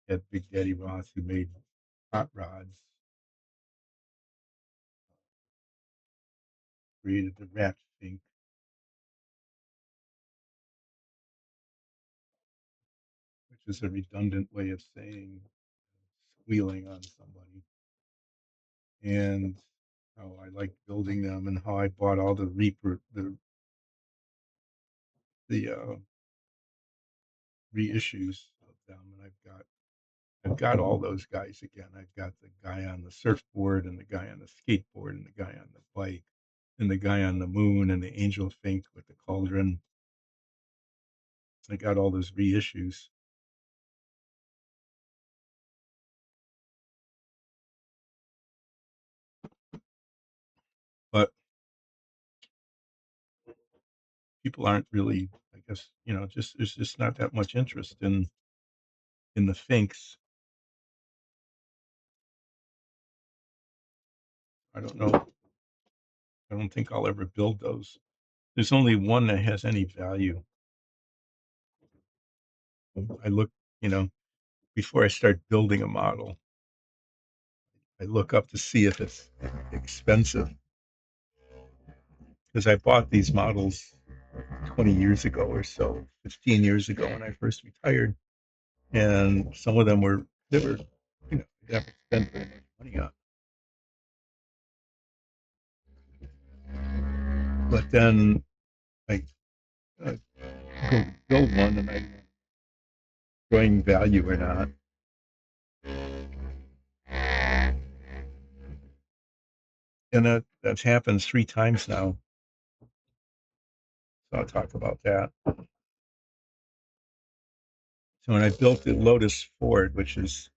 had Big Daddy Ross who made hot rods, created the rat Fink, which is a redundant way of saying squealing on somebody, and how I liked building them, and how I bought all the the reissues of them, and I've got all those guys again. I've got the guy on the surfboard and the guy on the skateboard and the guy on the bike and the guy on the moon and the angel Fink with the cauldron. I got all those reissues. people aren't really, I guess, just there's just not that much interest in the Finks. I don't know. I don't think I'll ever build those. There's only one that has any value. I look, you know, before I start building a model, I look up to see if it's expensive because I bought these models 20 years ago or so, 15 years ago when I first retired, and some of them they were, they haven't spent very much money on. But then I go build one, and I enjoying value or not, and that's happened 3 times now. So I'll talk about that. So when I built the Lotus Ford, which is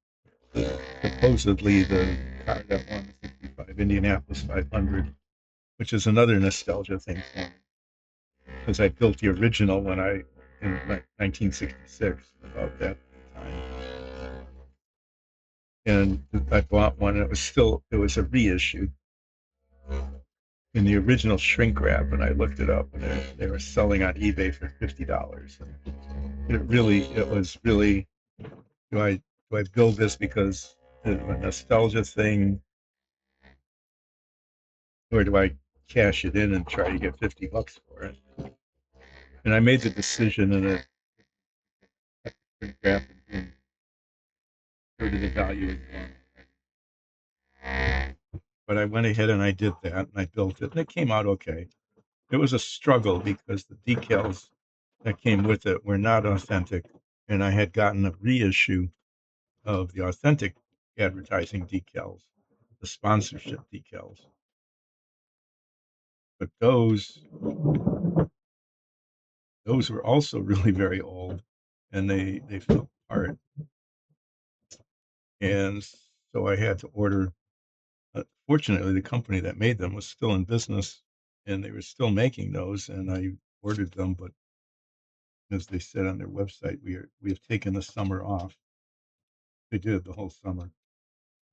supposedly the car that won the 65 Indianapolis 500, which is another nostalgia thing for me, because I built the original when in 1966, about that time, and I bought one. And it was a reissue in the original shrink wrap, and I looked it up, and they were selling on eBay for $50. And it was really, do I do I build this because of a nostalgia thing, or do I cash it in and try to get $50 for it? And I made the decision, and it graph and heard of the value is gone. But I went ahead and I did that, and I built it, and it came out okay. It was a struggle because the decals that came with it were not authentic, and I had gotten a reissue of the authentic advertising decals, the sponsorship decals. But those were also really very old, and they fell apart. And so I had to order. Fortunately, the company that made them was still in business, and they were still making those. And I ordered them, but as they said on their website, we have taken the summer off. They did the whole summer,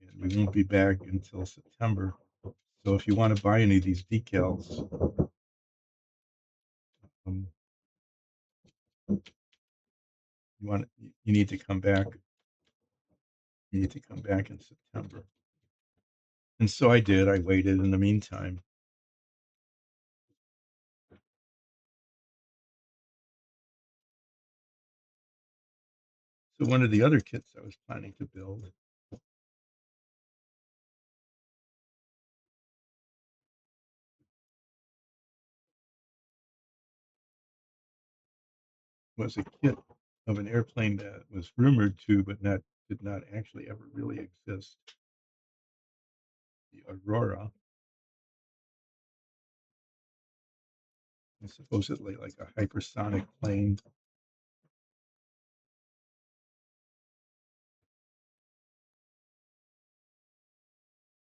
and we won't be back until September. So if you want to buy any of these decals, um, you need to come back. You need to come back in September. And so I did. I waited in the meantime. So one of the other kits I was planning to build was a kit of an airplane that was rumored to, but not did not actually ever really exist. The Aurora, is supposedly like a hypersonic plane,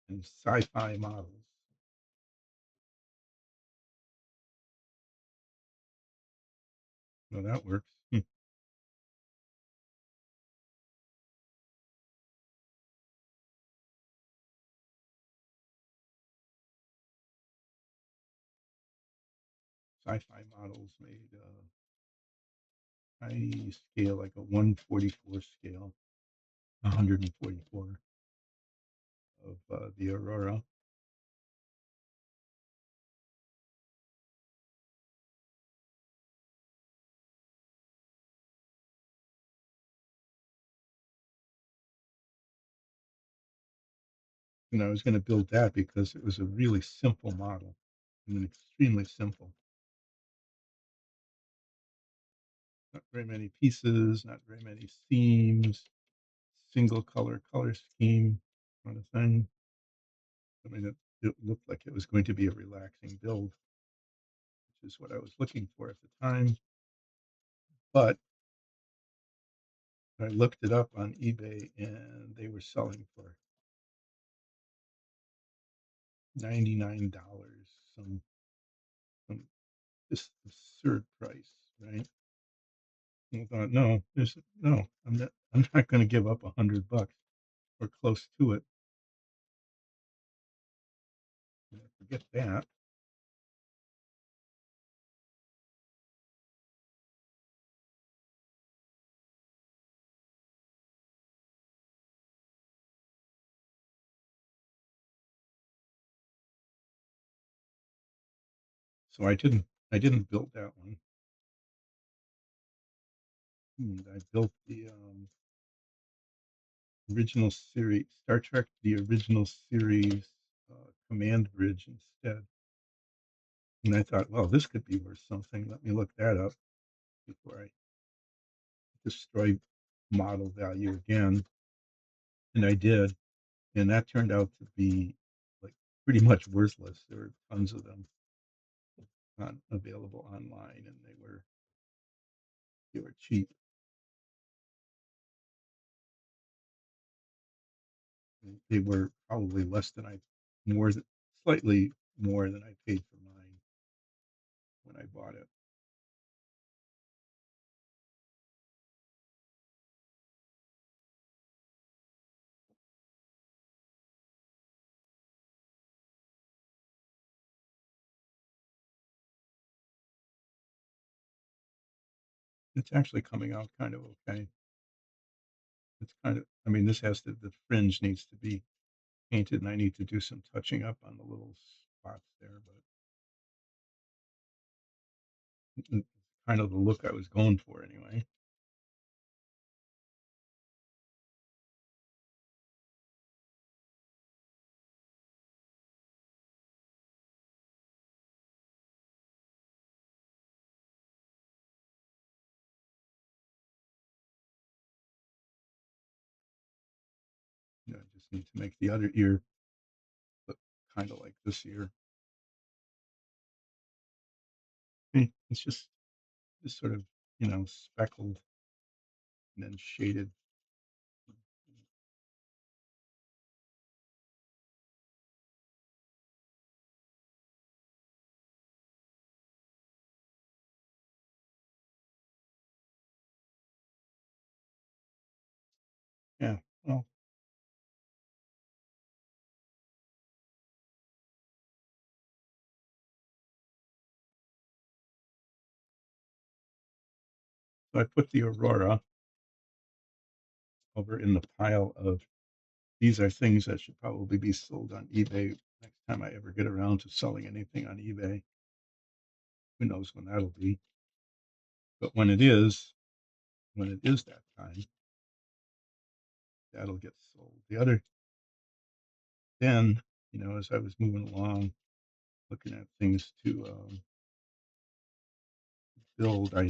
and sci-fi models. Well, that works. Sci-fi models made high scale, like a 144 scale, 144 of the Aurora. And I was going to build that because it was a really simple model. I mean, extremely simple. Not very many pieces, not very many seams, single color scheme kind of thing. I mean, it looked like it was going to be a relaxing build, which is what I was looking for at the time. But I looked it up on eBay, and they were selling for $99. Some just absurd price, right? And I thought, no, no, I'm not going to give up $100 or close to it. Forget that. So I didn't build that one. I built the original series Star Trek, the original series command bridge instead. And I thought, well, this could be worth something. Let me look that up before I destroy model value again. And I did. And that turned out to be like pretty much worthless. There were tons of them available online, and they were cheap. They were probably less than more than slightly more than I paid for mine when I bought it. It's actually coming out kind of okay. It's kind of, I mean, the fringe needs to be painted, and I need to do some touching up on the little spots there, but it's kind of the look I was going for anyway. I just need to make the other ear look kind of like this ear. It's just sort of, speckled and then shaded. Yeah. Well, so I put the Aurora over in the pile of these are things that should probably be sold on eBay next time I ever get around to selling anything on eBay. Who knows when that'll be? But when it is that time, that'll get sold. Then, as I was moving along, looking at things to build, I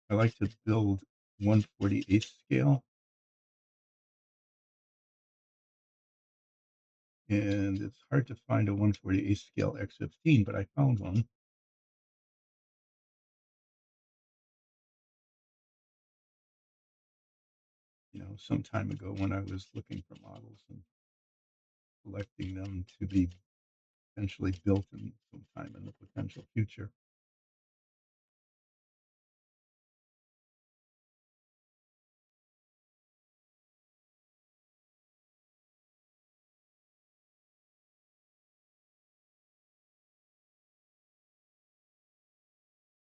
like to build 1/48 scale, and it's hard to find a 1/48 scale X15, but I found one. Some time ago when I was looking for models and collecting them to be potentially built in some time in the potential future.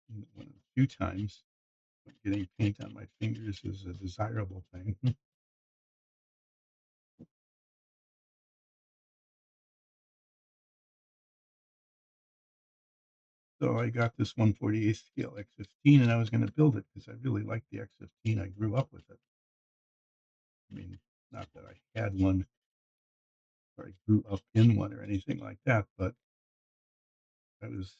And a few times, getting paint on my fingers is a desirable thing. So I got this 1/48 scale X15, and I was going to build it because I really liked the X15. I grew up with it. I mean, not that I had one or I grew up in one or anything like that, but I was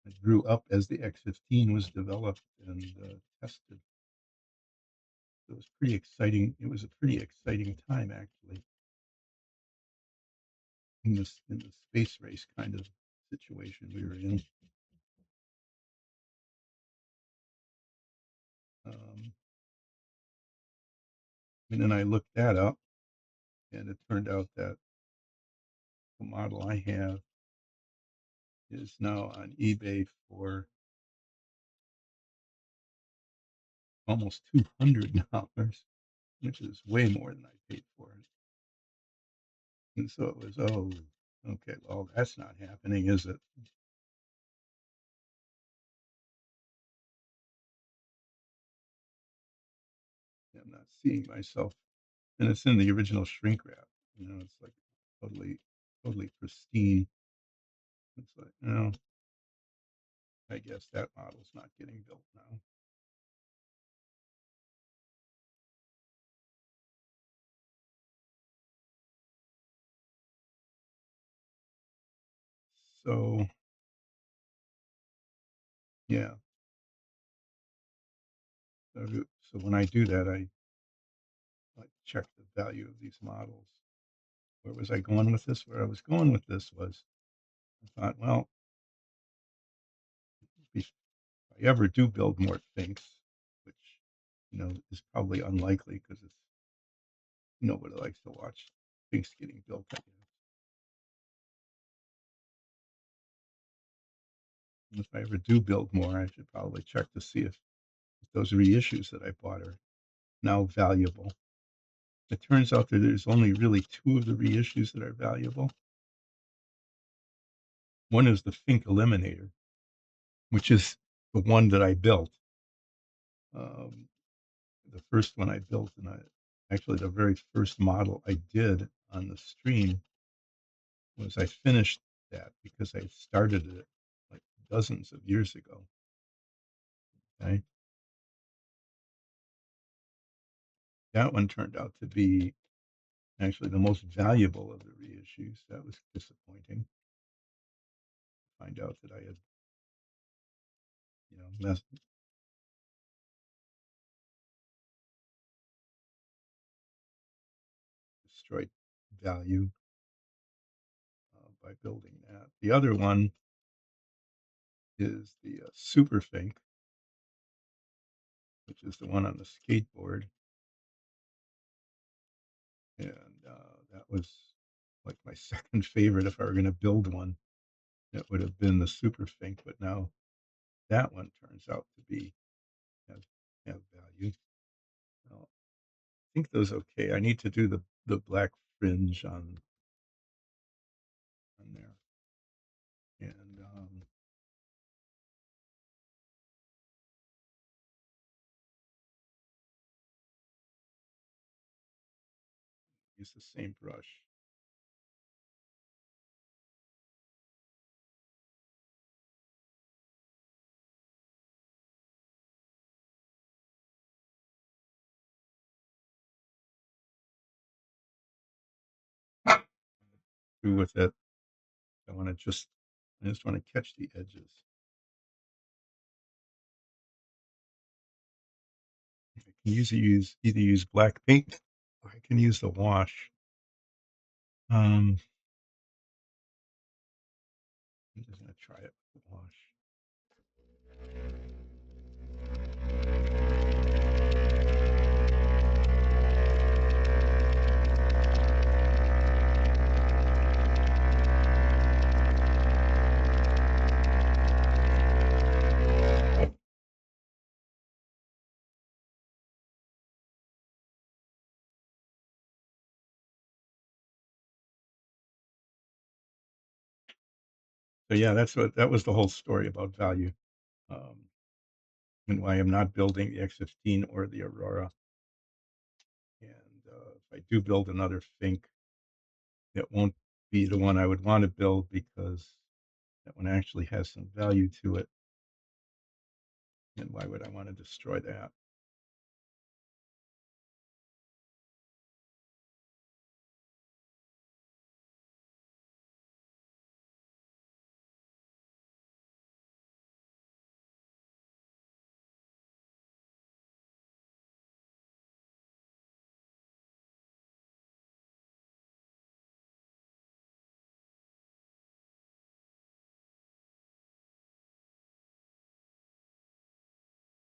I grew up as the X15 was developed and tested. It was pretty exciting. It was a pretty exciting time actually in the space race kind of situation we were in. Um, and then I looked that up, and it turned out that the model I have is now on eBay for almost $200, which is way more than I paid for it. And so it was, oh, okay, well, that's not happening, is it? I'm not seeing myself, and it's in the original shrink wrap. It's like totally, totally pristine. It's like, I guess that model's not getting built now. So yeah, so when I do that, I like check the value of these models. Where was I going with this? Where I was going with this was I thought, well, if I ever do build more Finks, which is probably unlikely because it's nobody likes to watch Finks getting built. I guess. If I ever do build more, I should probably check to see if those reissues that I bought are now valuable. It turns out that there's only really two of the reissues that are valuable. One is the Fink Eliminator, which is the one that I built. Um, the first one I built, and actually the very first model I did on the stream was I finished that because I started it like dozens of years ago. Okay, that one turned out to be actually the most valuable of the reissues. That was disappointing. Find out that I had, messed, destroyed value by building that. The other one is the Super Fink, which is the one on the skateboard, and that was like my second favorite. If I were going to build one, it would have been the Super Fink, but now that one turns out to be have have value. Well, I think those okay. I need to do the black fringe on there, and use the same brush. Do with it. I just want to catch the edges. I can either use black paint or I can use the wash. Um, I'm just gonna try it with the wash. So yeah, that was the whole story about value, um, and why I'm not building the X15 or the Aurora. And if I do build another Fink, it won't be the one I would want to build because that one actually has some value to it. And why would I want to destroy that?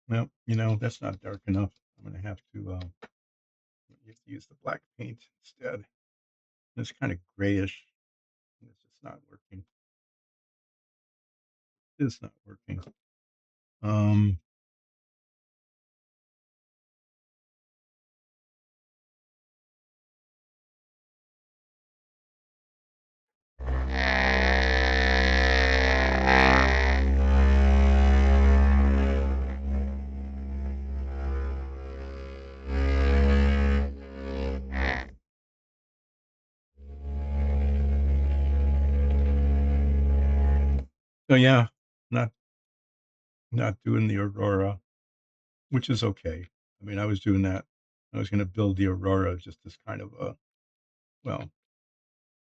Well, that's not dark enough. I'm going to have to you have to use the black paint instead. It's kind of grayish. It's just not working. It's not working. Um, So yeah, not not doing the Aurora, which is okay. I mean, I was doing that. I was going to build the Aurora just as kind of a, well,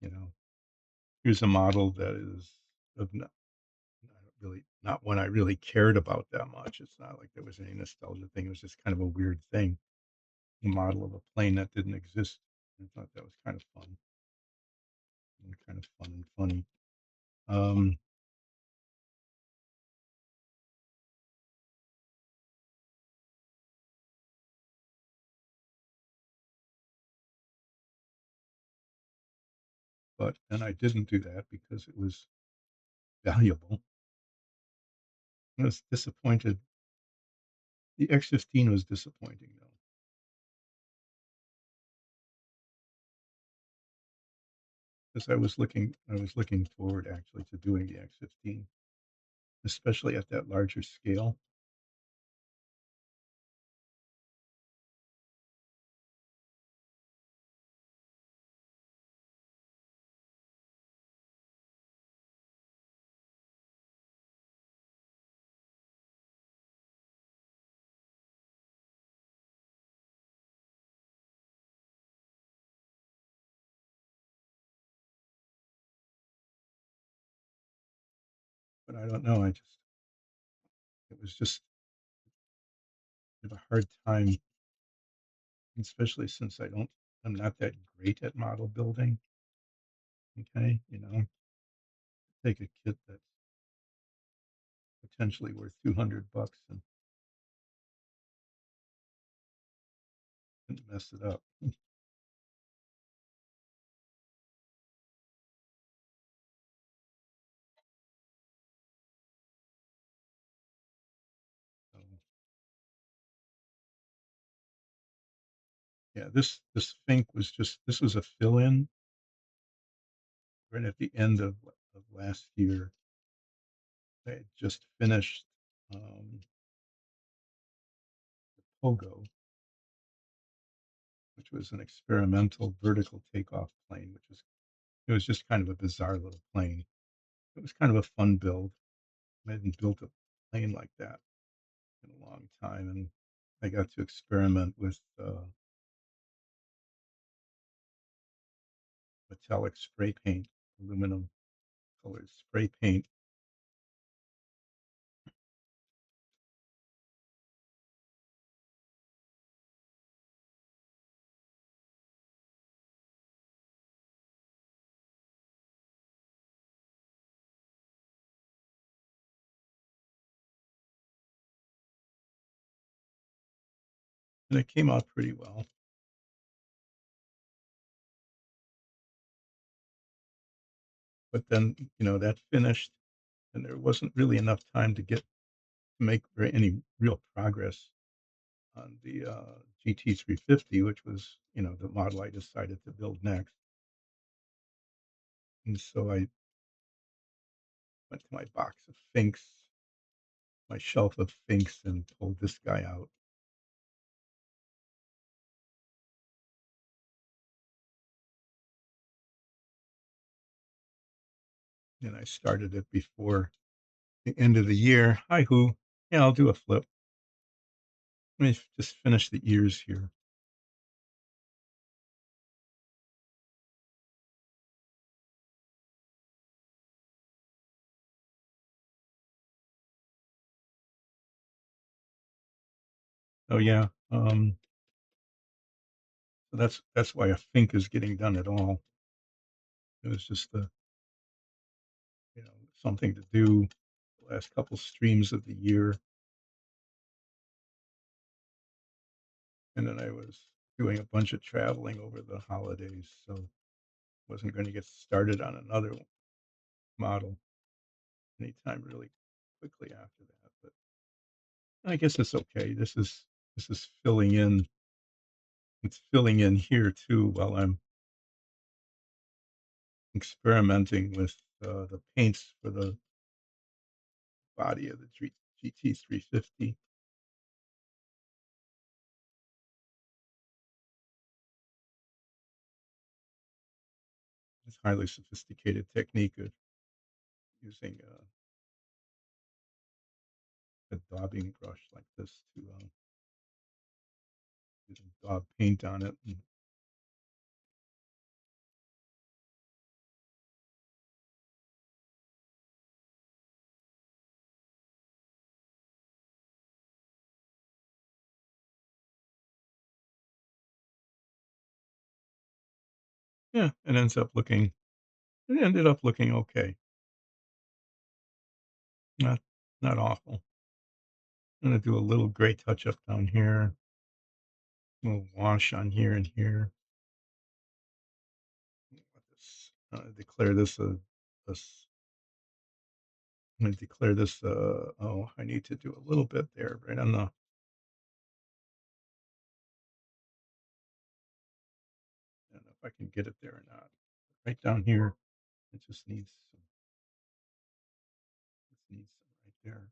you know, here's a model that is of not really not one I really cared about that much. It's not like there was any nostalgia thing. It was just kind of a weird thing, a model of a plane that didn't exist. I thought that was kind of fun and kind of fun and funny. Um, but then I didn't do that because it was valuable. I was disappointed. The X-15 was disappointing though, because I was looking forward actually to doing the X-15, especially at that larger scale. But I don't know. It was just I have a hard time, especially since I'm not that great at model building. Okay, take a kit that's potentially worth $200 and mess it up. So, yeah, this Fink this was a fill in right at the end of last year. I had just finished Pogo, which was an experimental vertical takeoff plane, it was just kind of a bizarre little plane. It was kind of a fun build. I hadn't built a plane like that in a long time, and I got to experiment with metallic spray paint, aluminum colored spray paint. And it came out pretty well. But then, that finished, and there wasn't really enough time to make any real progress on the GT-350, which was, the model I decided to build next. And so I went to my box of Finks, my shelf of Finks, and pulled this guy out. And I started it before the end of the year. Hi, who? Yeah, I'll do a flip. Let me just finish the ears here. Oh yeah. So that's why a Fink is getting done at all. It was just something to do the last couple streams of the year, and then I was doing a bunch of traveling over the holidays, so wasn't going to get started on another model anytime really quickly after that. But I guess it's okay. This is filling in. It's filling in here too while I'm experimenting with, the paints for the body of the GT350. It's highly sophisticated technique of using, a daubing brush like this to, daub paint on it, and yeah, it ended up looking okay. Not not awful. I'm gonna do a little gray touch up down here, a little wash on here and here. Let this, declare this a s I'm gonna declare this, oh, I need to do a little bit there, right on the I don't know if I can get it there or not. Right down here, it just needs some right there.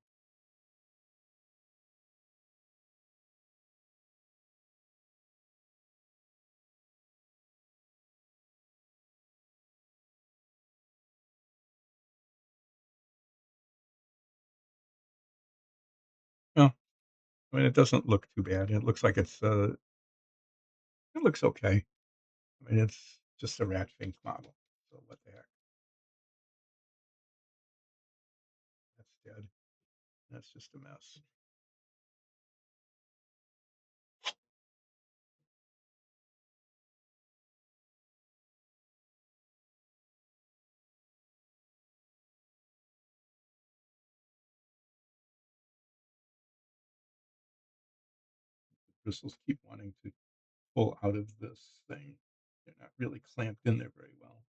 No, I mean, it doesn't look too bad. It looks like it looks okay. I mean, it's just a rat Fink model, so what the heck? That's dead. That's just a mess. Bristles keep wanting to pull out of this thing. They're not really clamped in there very well.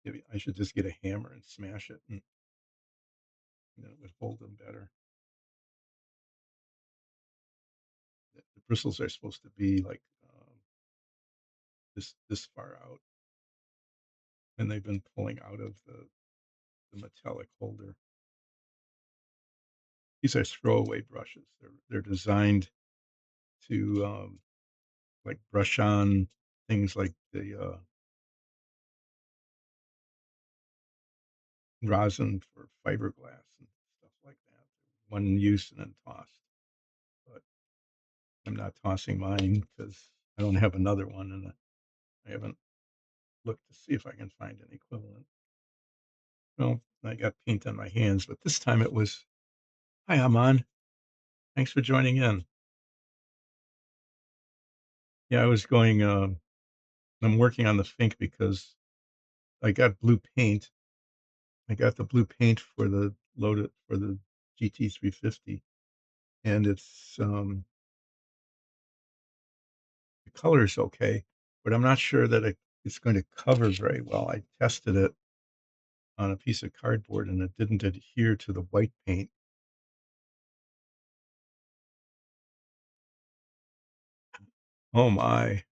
Maybe I should just get a hammer and smash it, and then it would hold them better. The bristles are supposed to be like this far out, and they've been pulling out of the metallic holder. These are throwaway brushes. They're designed to like brush on things like the rosin for fiberglass and stuff like that. One use and then tossed. But I'm not tossing mine because I don't have another one, and I haven't looked to see if I can find an equivalent. Well, I got paint on my hands, but this time it was, "Hi, Aman. Thanks for joining in." Yeah, I was going, I'm working on the Fink because I got blue paint. I got the blue paint for the GT350, and the color is okay, but I'm not sure that it's going to cover very well. I tested it on a piece of cardboard, and it didn't adhere to the white paint. Oh my.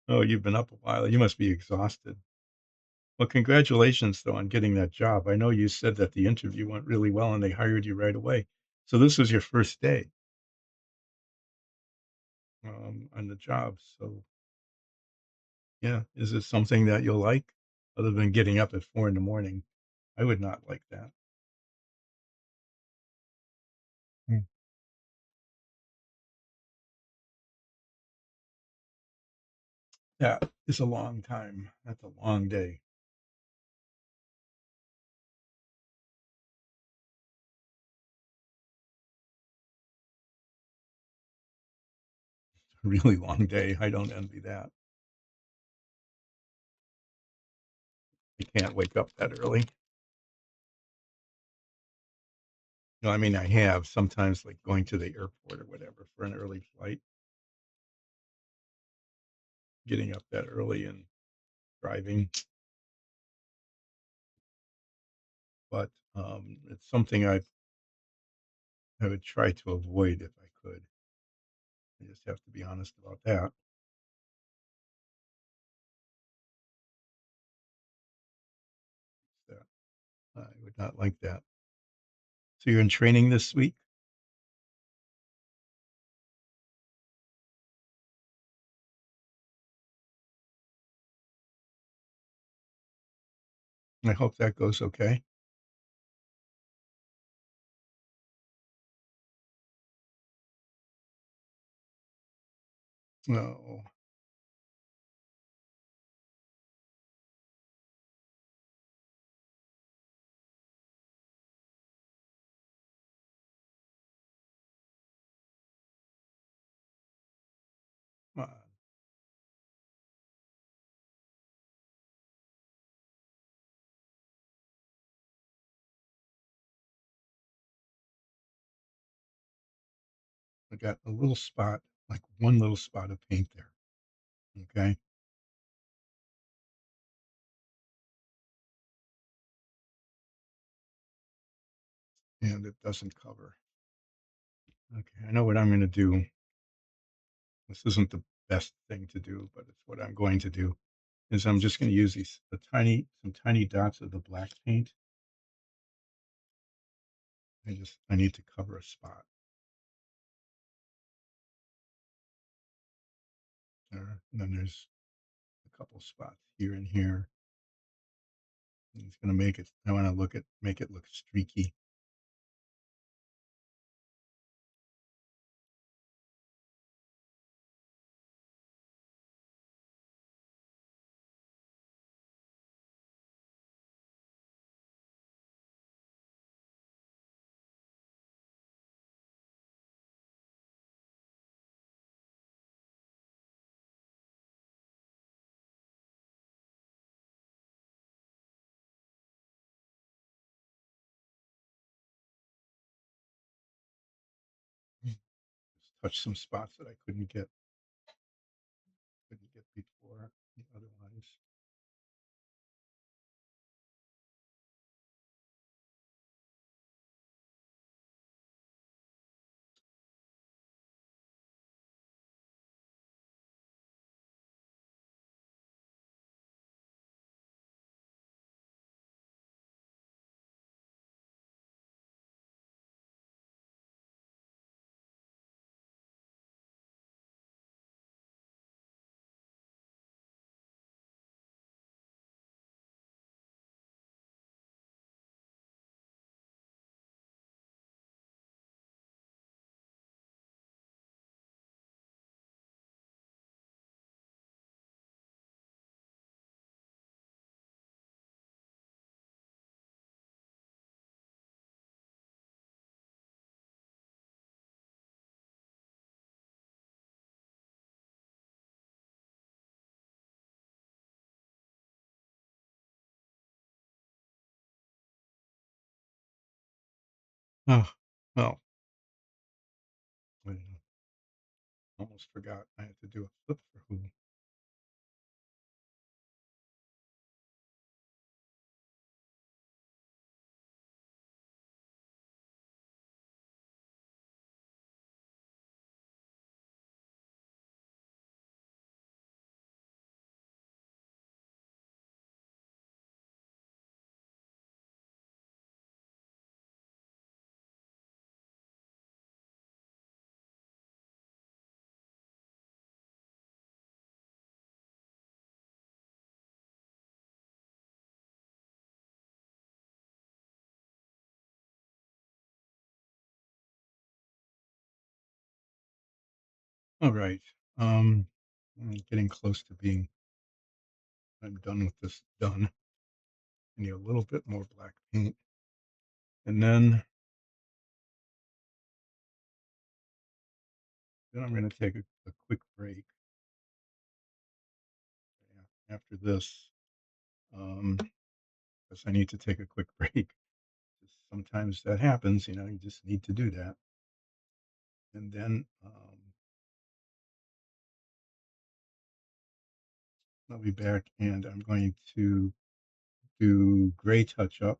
Oh, you've been up a while. You must be exhausted. Well, congratulations, though, on getting that job. I know you said that the interview went really well and they hired you right away. So this was your first day, on the job. So, yeah, is it something that you'll like other than getting up at 4 in the morning? I would not like that. Mm. That is a long time. That's a long day. A really long day. I don't envy that. I can't wake up that early. No, I mean, I have sometimes, like, going to the airport or whatever for an early flight, getting up that early and driving, but, it's something I would try to avoid if I could. I just have to be honest about that. I would not like that. So you're in training this week? I hope that goes okay. No. Come on. I got a little spot, like one little spot of paint there. Okay. And it doesn't cover. Okay. I know what I'm going to do. This isn't the best thing to do, but it's what I'm going to do is I'm just going to use some tiny dots of the black paint. I need to cover a spot there. And then there's a couple spots here and here. And it's going to I want to make it look streaky. Just touch some spots that I couldn't get before otherwise. Oh, well, I almost forgot I had to do a flip for who. All right. I'm getting close to I'm done with this done. I need a little bit more black paint. And then I'm going to take a quick break after this. Because I need to take a quick break. Sometimes that happens, you just need to do that. And then I'll be back and I'm going to do gray touch up.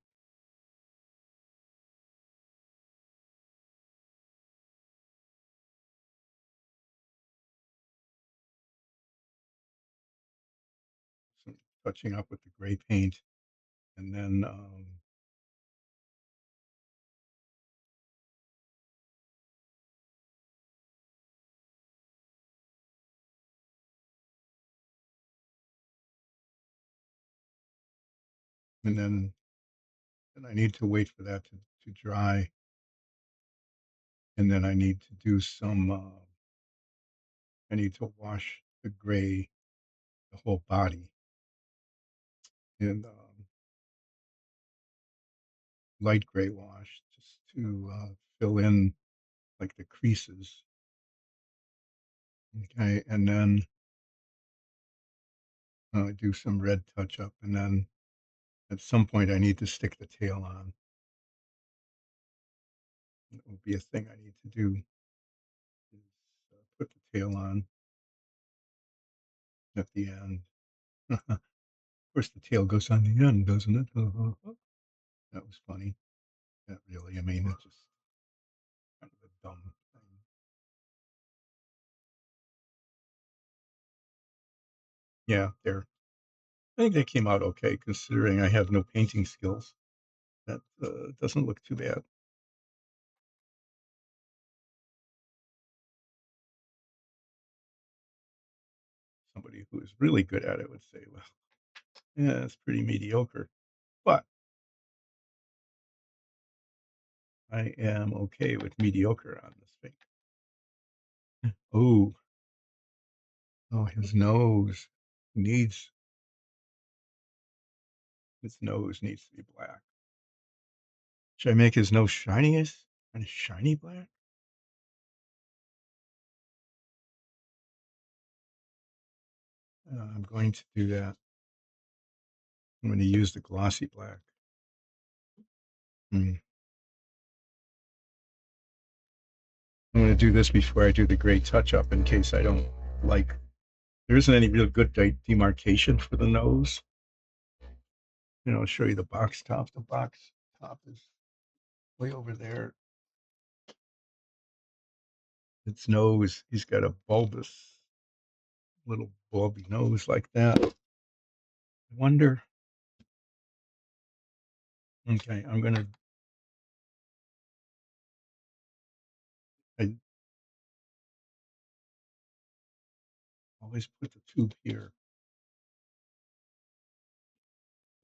Some touching up with the gray paint. And then and then I need to wait for that to dry, and then I need to do some, I need to wash the gray, the whole body, in light gray wash just to fill in like the creases. Okay, and then do some red touch up, and then at some point I need to stick the tail on. It will be a thing I need to do is put the tail on at the end. Of course, the tail goes on the end, doesn't it? That was funny. That really, I mean, it's just kind of a dumb thing. Yeah, there. I think they came out okay, considering I have no painting skills. That doesn't look too bad. Somebody who is really good at it would say, well, yeah, it's pretty mediocre. But I am okay with mediocre on this thing. Oh, oh, needs his nose needs to be black. Should I make his nose shiniest and shiny black? I'm going to do that. I'm going to use the glossy black. Mm. I'm going to do this before I do the gray touch up in case I don't like. There isn't any real good demarcation for the nose. You know, I'll show you the box top. The box top is way over there. Its nose, he's got a bulbous little bulby nose like that. I wonder. Okay, I'm gonna. I always put the tube here.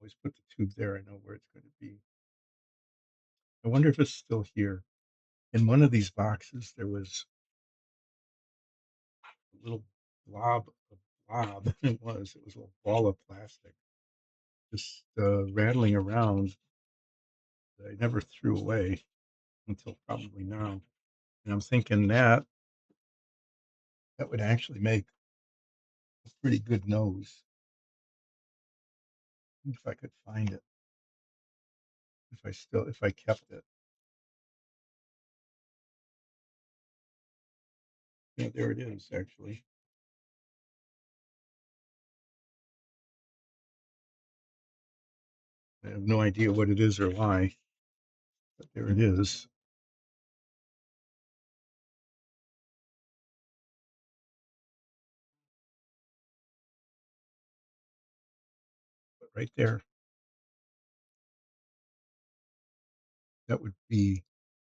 Always put the tube there. I know where it's going to be. I wonder if it's still here. In one of these boxes, there was a little blob, a blob. It was. It was a little ball of plastic, just rattling around. That I never threw away until probably now. And I'm thinking that would actually make a pretty good nose if I could find it. If I kept it. Yeah, there it is. Actually, I have no idea what it is or why, but there it is. But right there, that would be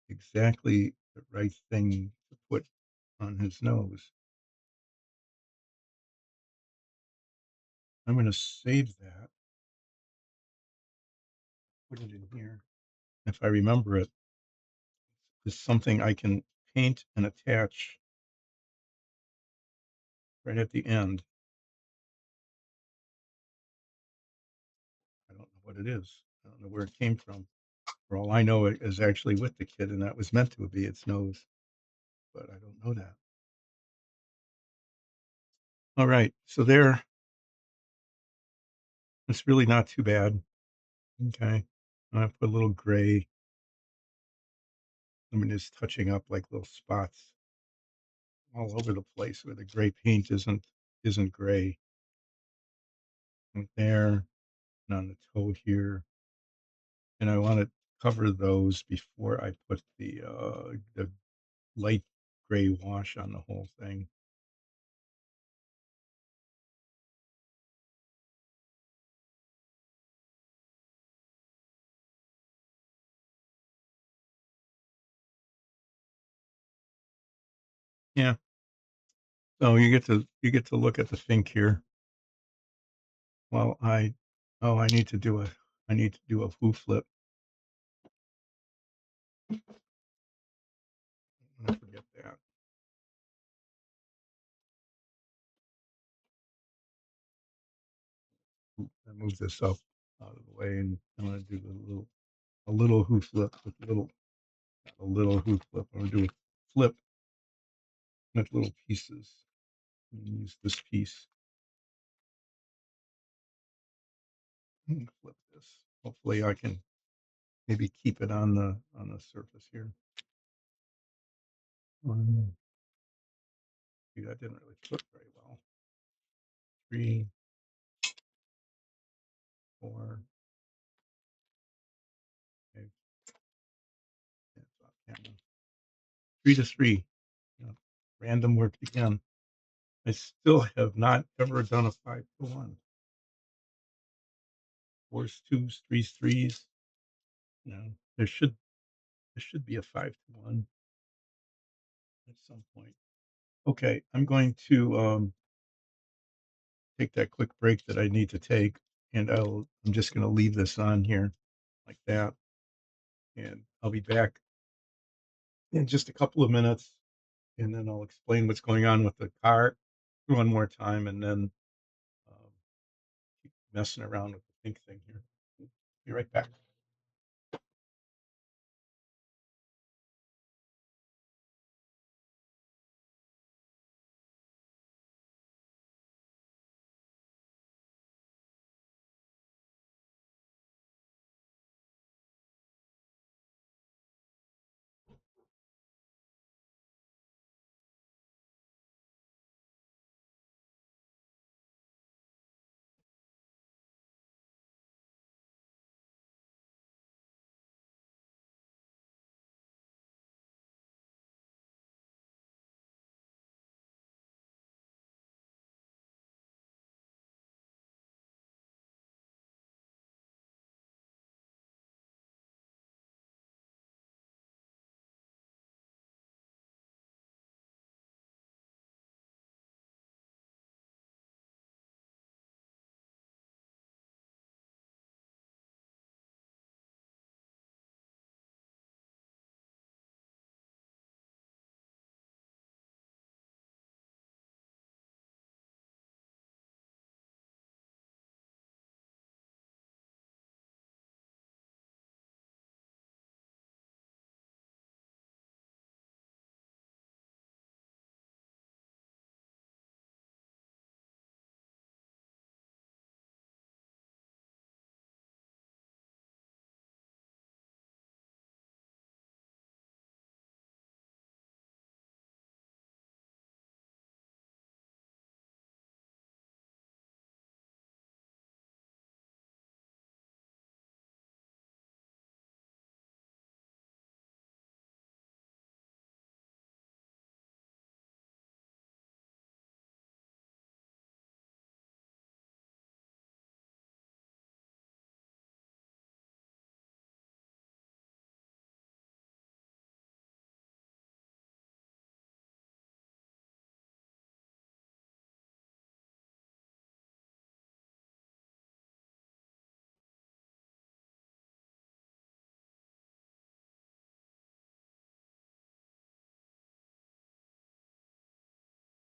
exactly the right thing to put on his nose. I'm going to save that, put it in here. If I remember it, it's something I can paint and attach right at the end. I don't know what it is. I don't know where it came from. For all I know, it is actually with the kid, and that was meant to be its nose, but I don't know that. All right, so there, it's really not too bad. Okay, I put a little gray. I mean, it's touching up like little spots all over the place where the gray paint isn't gray. Right there and on the toe here, and I want to cover those before I put the light gray wash on the whole thing. Yeah. So you get to look at the Fink here. Well, I oh I need to do a I need to do a foo flip. I'm gonna forget that. I move this up out of the way, and I'm gonna do a little hoo flip with a little hoo flip. I'm gonna do a flip with little pieces. And use this piece and flip this. Hopefully, I can maybe keep it on the surface here. See, that didn't really flip very well. 3, 4, 5. That's off camera. 3 to 3. Yeah. Random work again. I still have not ever done a 5 to 1. 4s, 2s, 3s, 3s. You know, there should be a 5 to 1 at some point. Okay, I'm going to take that quick break that I need to take, and I'm just going to leave this on here like that, and I'll be back in just a couple of minutes, and then I'll explain what's going on with the car one more time, and then um, keep messing around with the pink thing here. Be right back.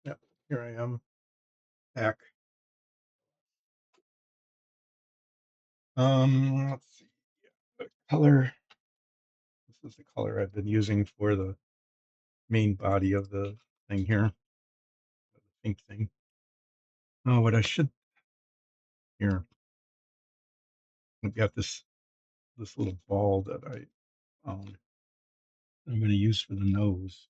Yep, here I am back. Let's see. The color. This is the color I've been using for the main body of the thing here, the pink thing. Oh, what I should here. I've got this little ball that I found. I'm going to use for the nose.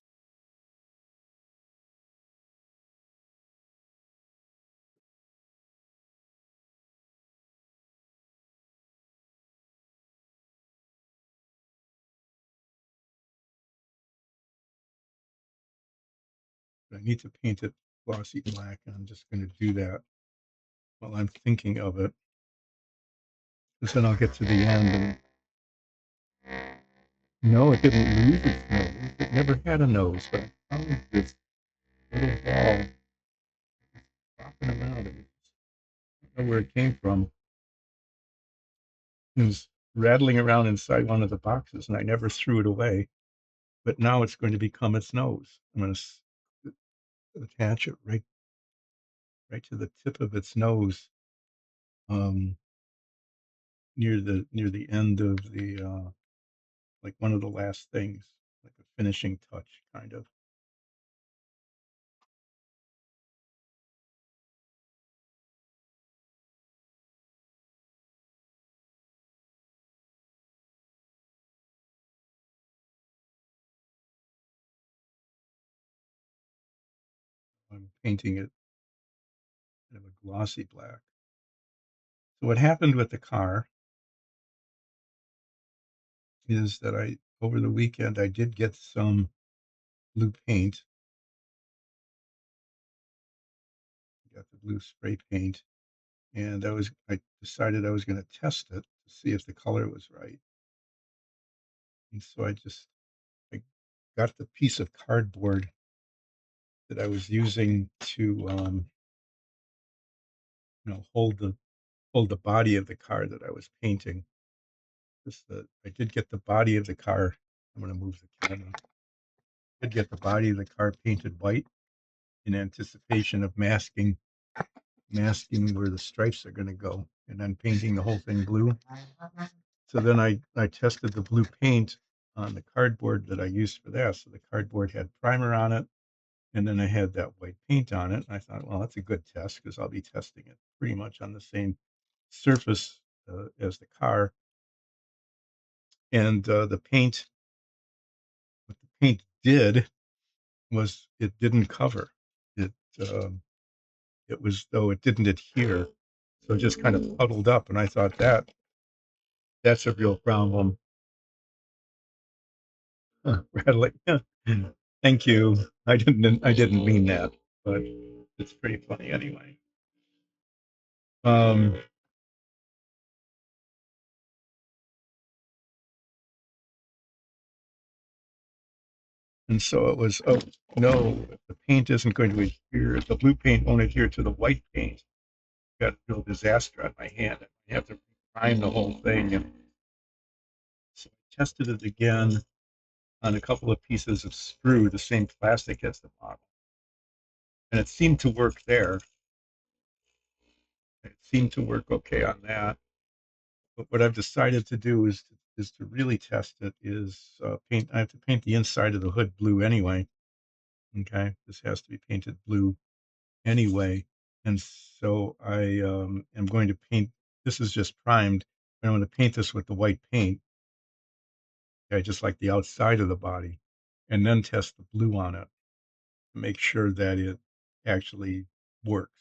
I need to paint it glossy black, and I'm just going to do that while I'm thinking of it. Because then I'll get to the end and no, it didn't lose its nose. It never had a nose, but I found this little ball popping around. I don't know where it came from. It was rattling around inside one of the boxes, and I never threw it away. But now it's going to become its nose. I'm going to attach it right to the tip of its nose, um, near the end of the like one of the last things, like a finishing touch, kind of. I'm painting it in a glossy black. So what happened with the car is that I over the weekend I did get some blue paint. Got the blue spray paint, and I decided I was going to test it to see if the color was right. And so I got the piece of cardboard that I was using to hold the body of the car that I was painting. I did get the body of the car. I'm going to move the camera. I did get the body of the car painted white in anticipation of masking where the stripes are going to go, and then painting the whole thing blue. So then I tested the blue paint on the cardboard that I used for that. So the cardboard had primer on it, and then I had that white paint on it. And I thought, well, that's a good test because I'll be testing it pretty much on the same surface as the car. And what the paint did was it didn't cover. It um, it was though it didn't adhere, so it just kind of puddled up. And I thought that's a real problem. Rattling. Thank you. I didn't mean that, but it's pretty funny anyway. Um, and so it was, oh no, the paint isn't going to adhere. The blue paint won't adhere to the white paint. Got a real disaster on my hand. I have to prime the whole thing. And so I tested it again on a couple of pieces of sprue, the same plastic as the model. And it seemed to work there. It seemed to work okay on that. But what I've decided to do is to really test it is paint. I have to paint the inside of the hood blue anyway. Okay, this has to be painted blue anyway, and so I am going to paint. This is just primed. I'm going to paint this with the white paint. Okay, just like the outside of the body, and then test the blue on it to make sure that it actually works.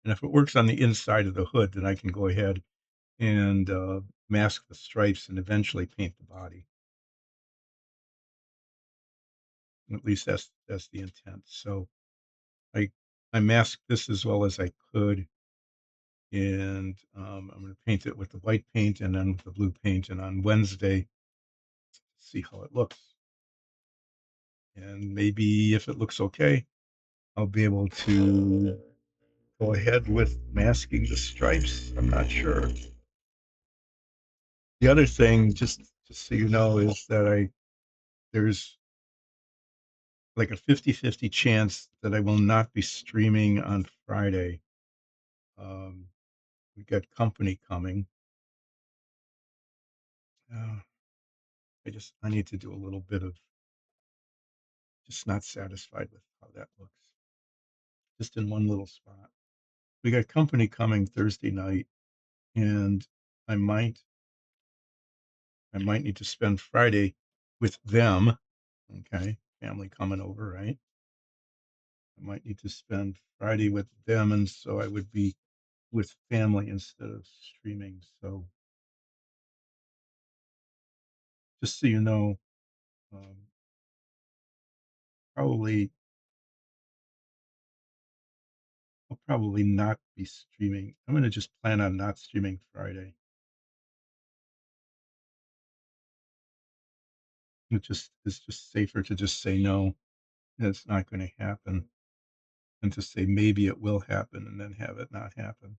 And if it works on the inside of the hood, then I can go ahead and mask the stripes and eventually paint the body. At least that's the intent. So I I masked this as well as I could, and I'm going to paint it with the white paint and then with the blue paint. And on Wednesday, see how it looks. And maybe if it looks okay, I'll be able to go ahead with masking the stripes. I'm not sure. The other thing, just so you know, is that there's like a 50-50 chance that I will not be streaming on Friday. Um, we got company coming. Uh, I need to do a little bit of just not satisfied with how that looks. Just in one little spot. We got company coming Thursday night, and I might I might need to spend Friday with them. Okay, family coming over, right? I might need to spend Friday with them, and so I would be with family instead of streaming. So just so you know, um, probably I'll probably not be streaming. I'm going to just plan on not streaming Friday. It's just safer to just say no, it's not going to happen, than to say maybe it will happen and then have it not happen.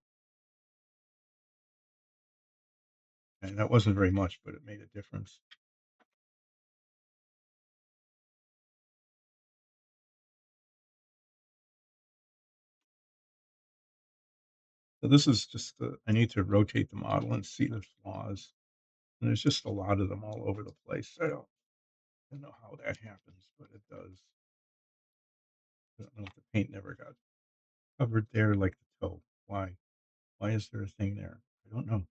and that wasn't very much, but it made a difference. So this is just the I need to rotate the model and see the flaws, and there's just a lot of them all over the place. I don't know how that happens, but it does. I don't know if the paint never got covered there like the toe. Why? Why is there a thing there? I don't know.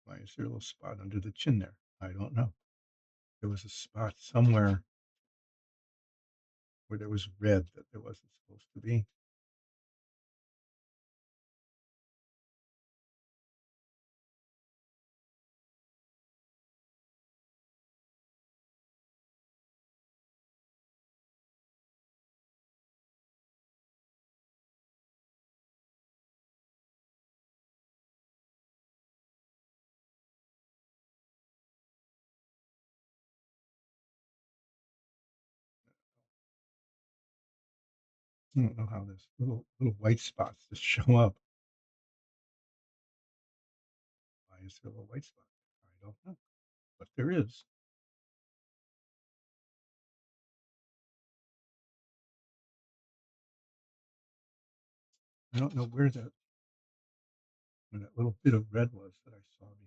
Why is there a little spot under the chin there? I don't know. There was a spot somewhere where there was red that there wasn't supposed to be. I don't know how this little white spots just show up. Why is there a little white spot? I don't know, but there is. I don't know where that little bit of red was that I saw before.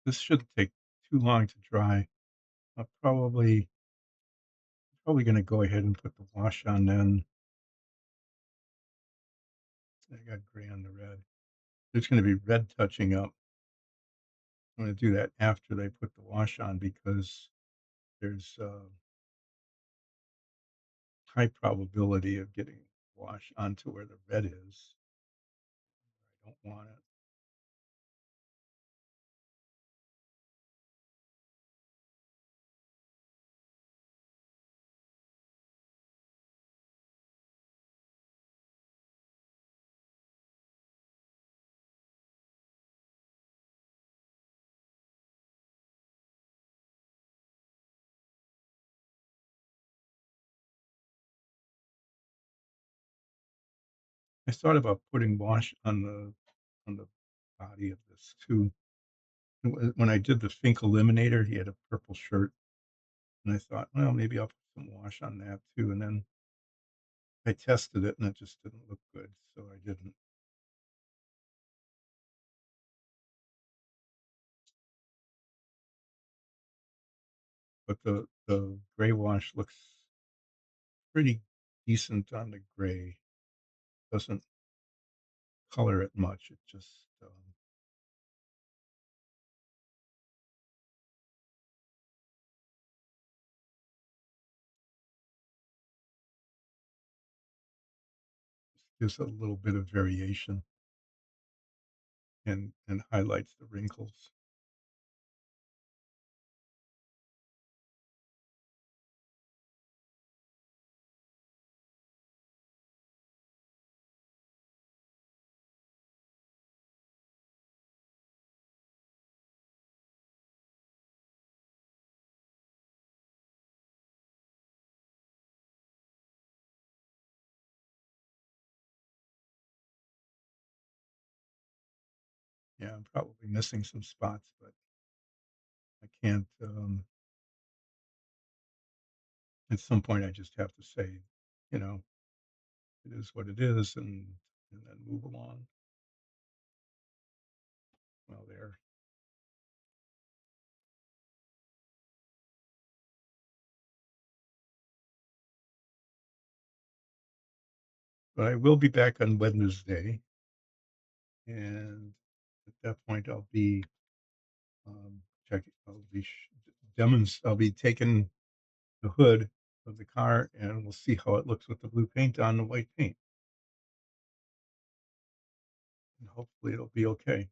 This shouldn't take too long to dry. I'm probably going to go ahead and put the wash on then. I got gray on the red. There's going to be red touching up. I'm going to do that after they put the wash on because there's high probability of getting wash onto where the red is. I don't want it. I thought about putting wash on the body of this too. When I did the Fink Eliminator, he had a purple shirt, and I thought, well, maybe I'll put some wash on that too. And then I tested it, and it just didn't look good, so I didn't. But the gray wash looks pretty decent on the gray. Doesn't color it much. It just gives a little bit of variation and highlights the wrinkles. Yeah, I'm probably missing some spots, but I can't. At some point, I just have to say, you know, it is what it is, and then move along. Well, there. but I will be back on Wednesday, and at that point, I'll be checking. I'll be taking the hood of the car, and we'll see how it looks with the blue paint on the white paint, and hopefully it'll be okay.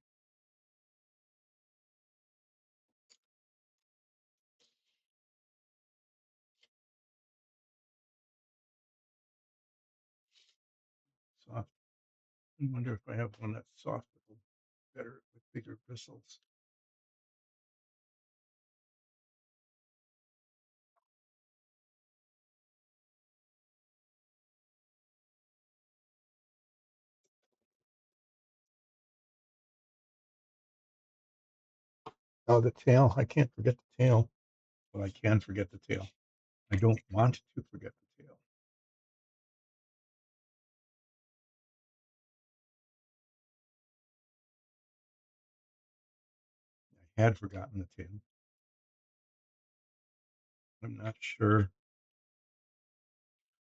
Soft. I wonder if I have one that's soft, better with bigger bristles. Oh, the tail. I can't forget the tail. Well, I can forget the tail. I don't want to forget the tail. I had forgotten the tail. I'm not sure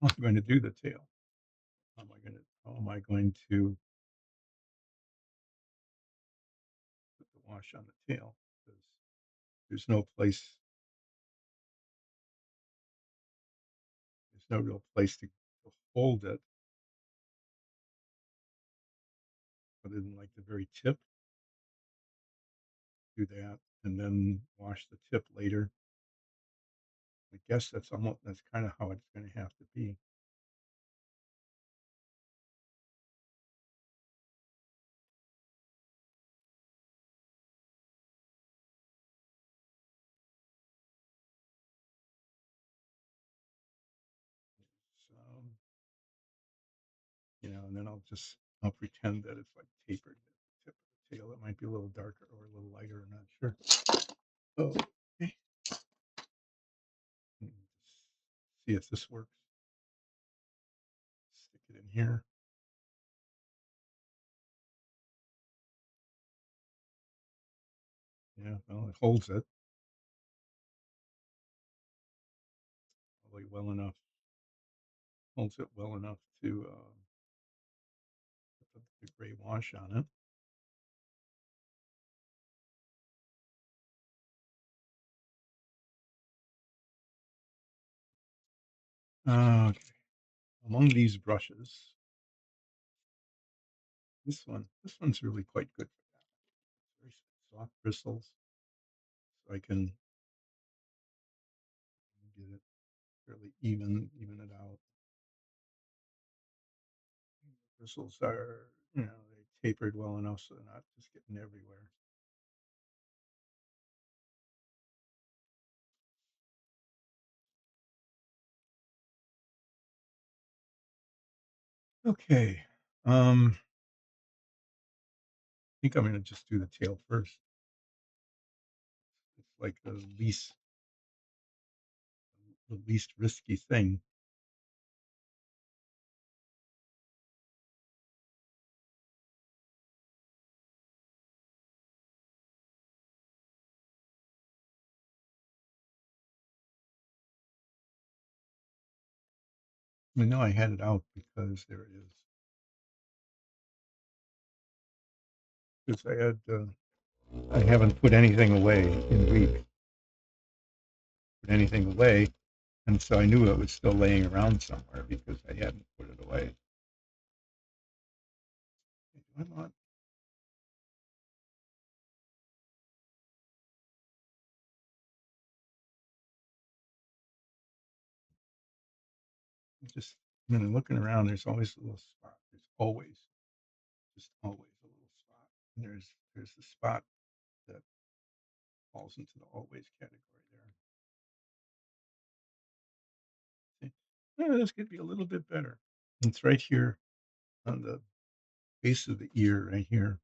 how I'm going to do the tail. How am I going to put the wash on the tail? Because there's no place, there's no real place to hold it other than like the very tip. Do that and then wash the tip later. I guess that's kind of how it's going to have to be. So, and then I'll pretend that it's like tapered at the tip of the tail. It might be a little darker or a little lighter. I'm not sure. Oh, okay. See if this works. Stick it in here. Yeah, well, it holds it probably well enough. Holds it well enough to put the gray wash on it. Okay. Among these brushes, this one's really quite good for that. Very soft bristles, so I can get it fairly even it out. The bristles are, they tapered well enough so they're not just getting everywhere. Okay. I think I'm gonna just do the tail first. It's like the least risky thing. I know I had it out because there it is. Because I haven't put anything away in weeks. Put anything away, and so I knew it was still laying around somewhere because I hadn't put it away. Do I want? Just looking around, there's always a little spot. There's just always a little spot. And there's the spot that falls into the always category there. See? Yeah, this could be a little bit better. It's right here on the base of the ear, right here.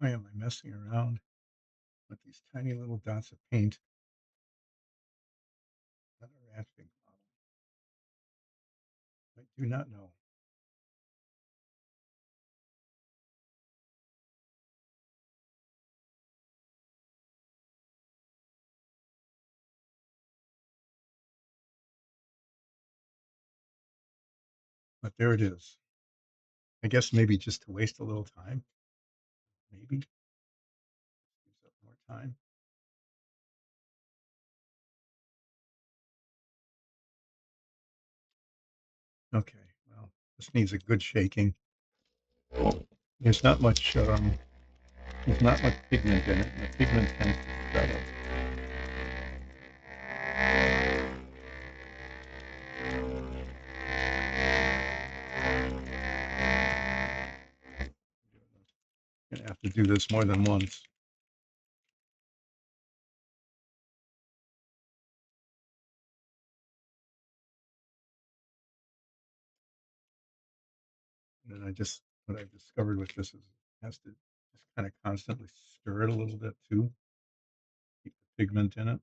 Why am I messing around with these tiny little dots of paint on a rafting model? I do not know. But there it is. I guess maybe just to waste a little time. Maybe use up more time. Okay, well, this needs a good shaking. There's not much there's not much pigment in it, and the pigment tends to settle. You're gonna have to do this more than once. And then what I've discovered with this is it has to just kind of constantly stir it a little bit too, keep the pigment in it.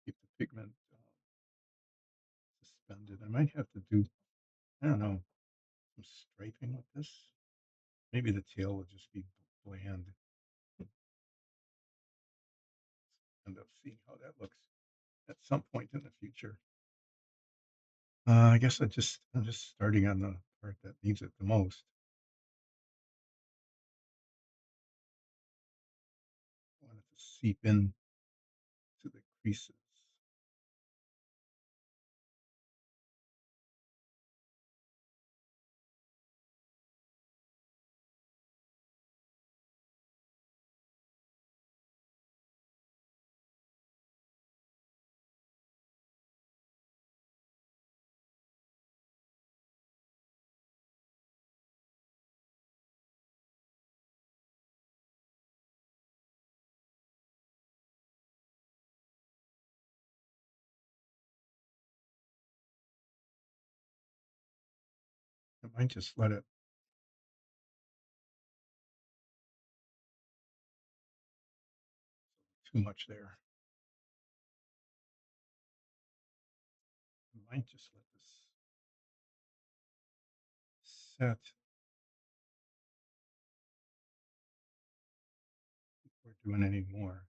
Keep the pigment suspended. I might have to do, I don't know, some striping with this. Maybe the tail will just be bland. End up seeing how that looks at some point in the future. I guess I'm just starting on the part that needs it the most. I want it to seep in to the creases. I might just let it too much there. I might just let this set before doing any more.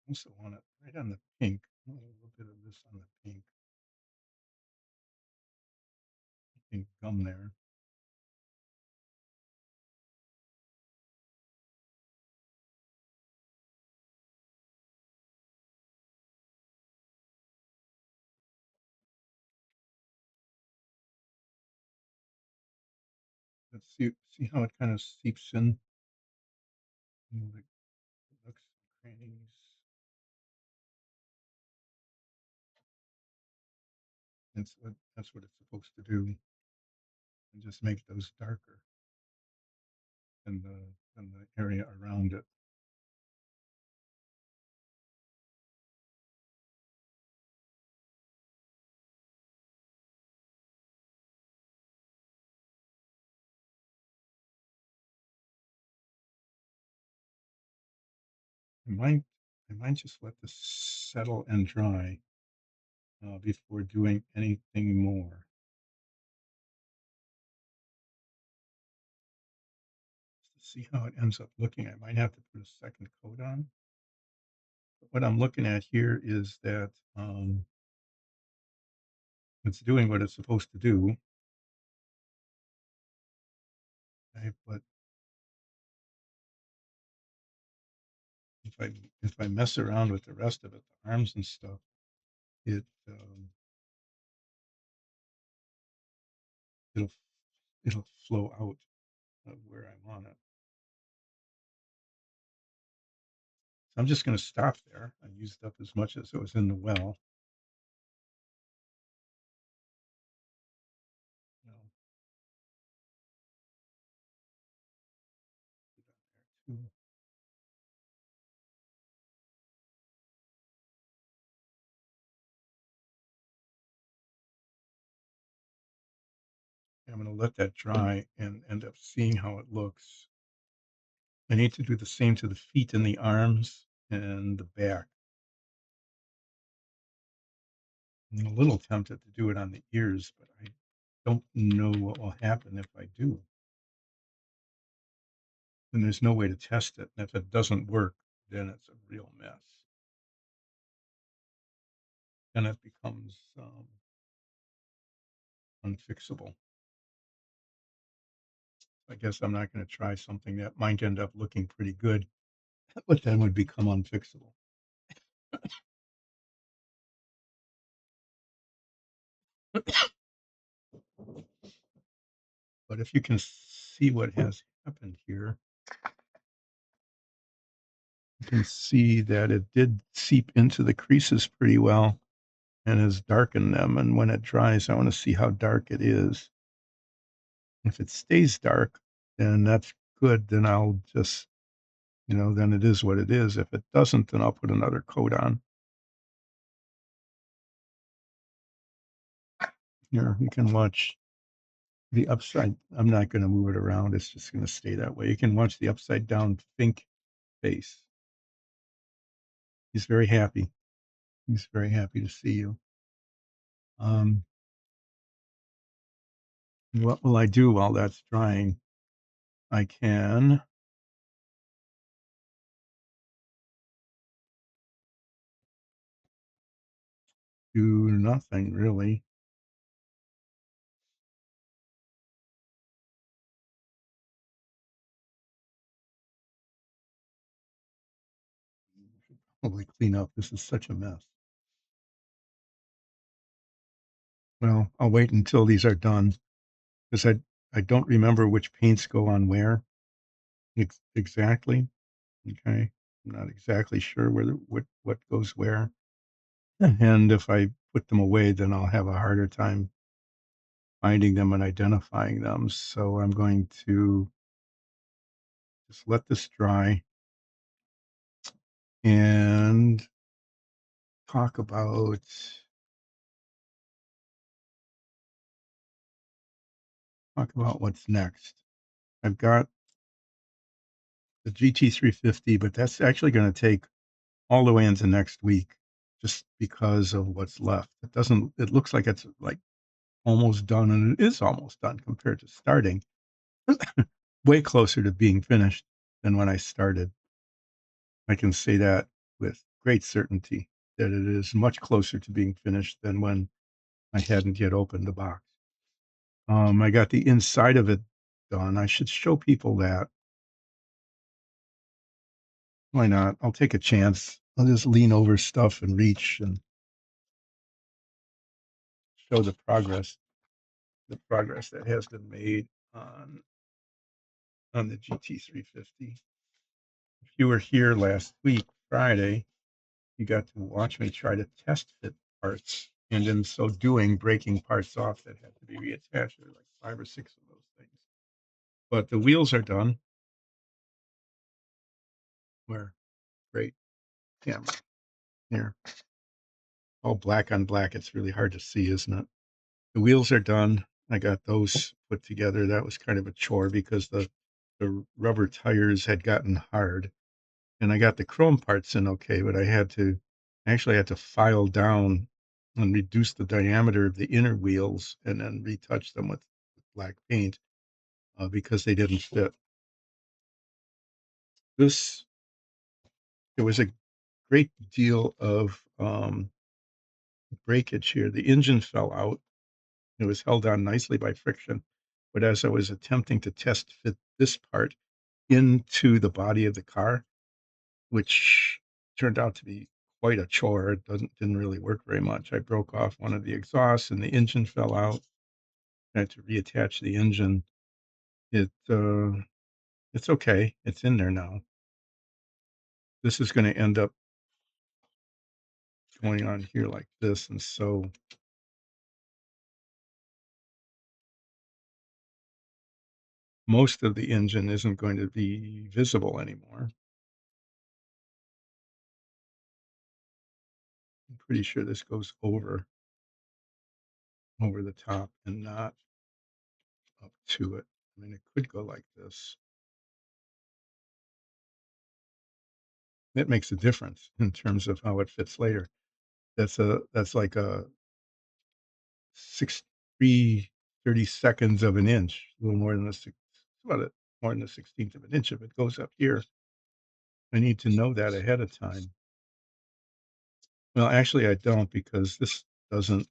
I also want it right on the pink. A little bit of this on the pink gum there. Let's see how it kind of seeps in the nooks and crannies. That's what it's supposed to do, and just make those darker than the area around it. I might I might just let this settle and dry before doing anything more. Just to see how it ends up looking, I might have to put a second coat on. But what I'm looking at here is that it's doing what it's supposed to do. Right? But if I mess around with the rest of it, the arms and stuff, it it'll it'll flow out of where I want it. So I'm just going to stop there. I used up as much as it was in the well. You know, put it on there too. I'm gonna let that dry and end up seeing how it looks. I need to do the same to the feet and the arms and the back. I'm a little tempted to do it on the ears, but I don't know what will happen if I do. And there's no way to test it. And if it doesn't work, then it's a real mess. Then it becomes unfixable. I guess I'm not going to try something that might end up looking pretty good, but then would become unfixable. But if you can see what has happened here, you can see that it did seep into the creases pretty well and has darkened them. And when it dries, I want to see how dark it is. If it stays dark, then that's good. Then I'll just, then it is what it is. If it doesn't, then I'll put another coat on. Here, you can watch the upside. I'm not going to move it around. It's just going to stay that way. You can watch the upside down Fink face. He's very happy. He's very happy to see you. Um, what will I do while that's drying? I can do nothing really. Probably clean up. This is such a mess. Well, I'll wait until these are done because I don't remember which paints go on where exactly. Okay, I'm not exactly sure where what goes where, and if I put them away, then I'll have a harder time finding them and identifying them. So I'm going to just let this dry and talk about what's next. I've got the GT350, but that's actually going to take all the way into next week just because of what's left. It looks like it's like almost done, and it is almost done compared to starting. Way closer to being finished than when I started. I can say that with great certainty that it is much closer to being finished than when I hadn't yet opened the box. I got the inside of it done. I should show people that. Why not? I'll take a chance. I'll just lean over stuff and reach and show the progress that has been made on the GT350. If you were here last week, Friday, you got to watch me try to test fit parts, and in so doing, breaking parts off that had to be reattached. There were like 5 or 6 of those things. But the wheels are done. Where great camera here, all black on black. It's really hard to see, isn't it? The wheels are done. I got those put together. That was kind of a chore because the rubber tires had gotten hard, and I got the chrome parts in okay, but I actually had to file down and reduce the diameter of the inner wheels and then retouch them with black paint because they didn't fit. This There was a great deal of breakage here. The engine fell out. It was held on nicely by friction, but as I was attempting to test fit this part into the body of the car, which turned out to be quite a chore. It didn't really work very much. I broke off one of the exhausts and the engine fell out. I had to reattach the engine. It it's okay. It's in there now. This is going to end up going on here like this, and so most of the engine isn't going to be visible anymore. I'm pretty sure this goes over the top and not up to it. I mean, it could go like this. It makes a difference in terms of how it fits later. That's like a 6 3/32 of an inch, a little more than a six about a more than a 16th of an inch if it goes up here. I need to know that ahead of time. Well, actually, I don't because doesn't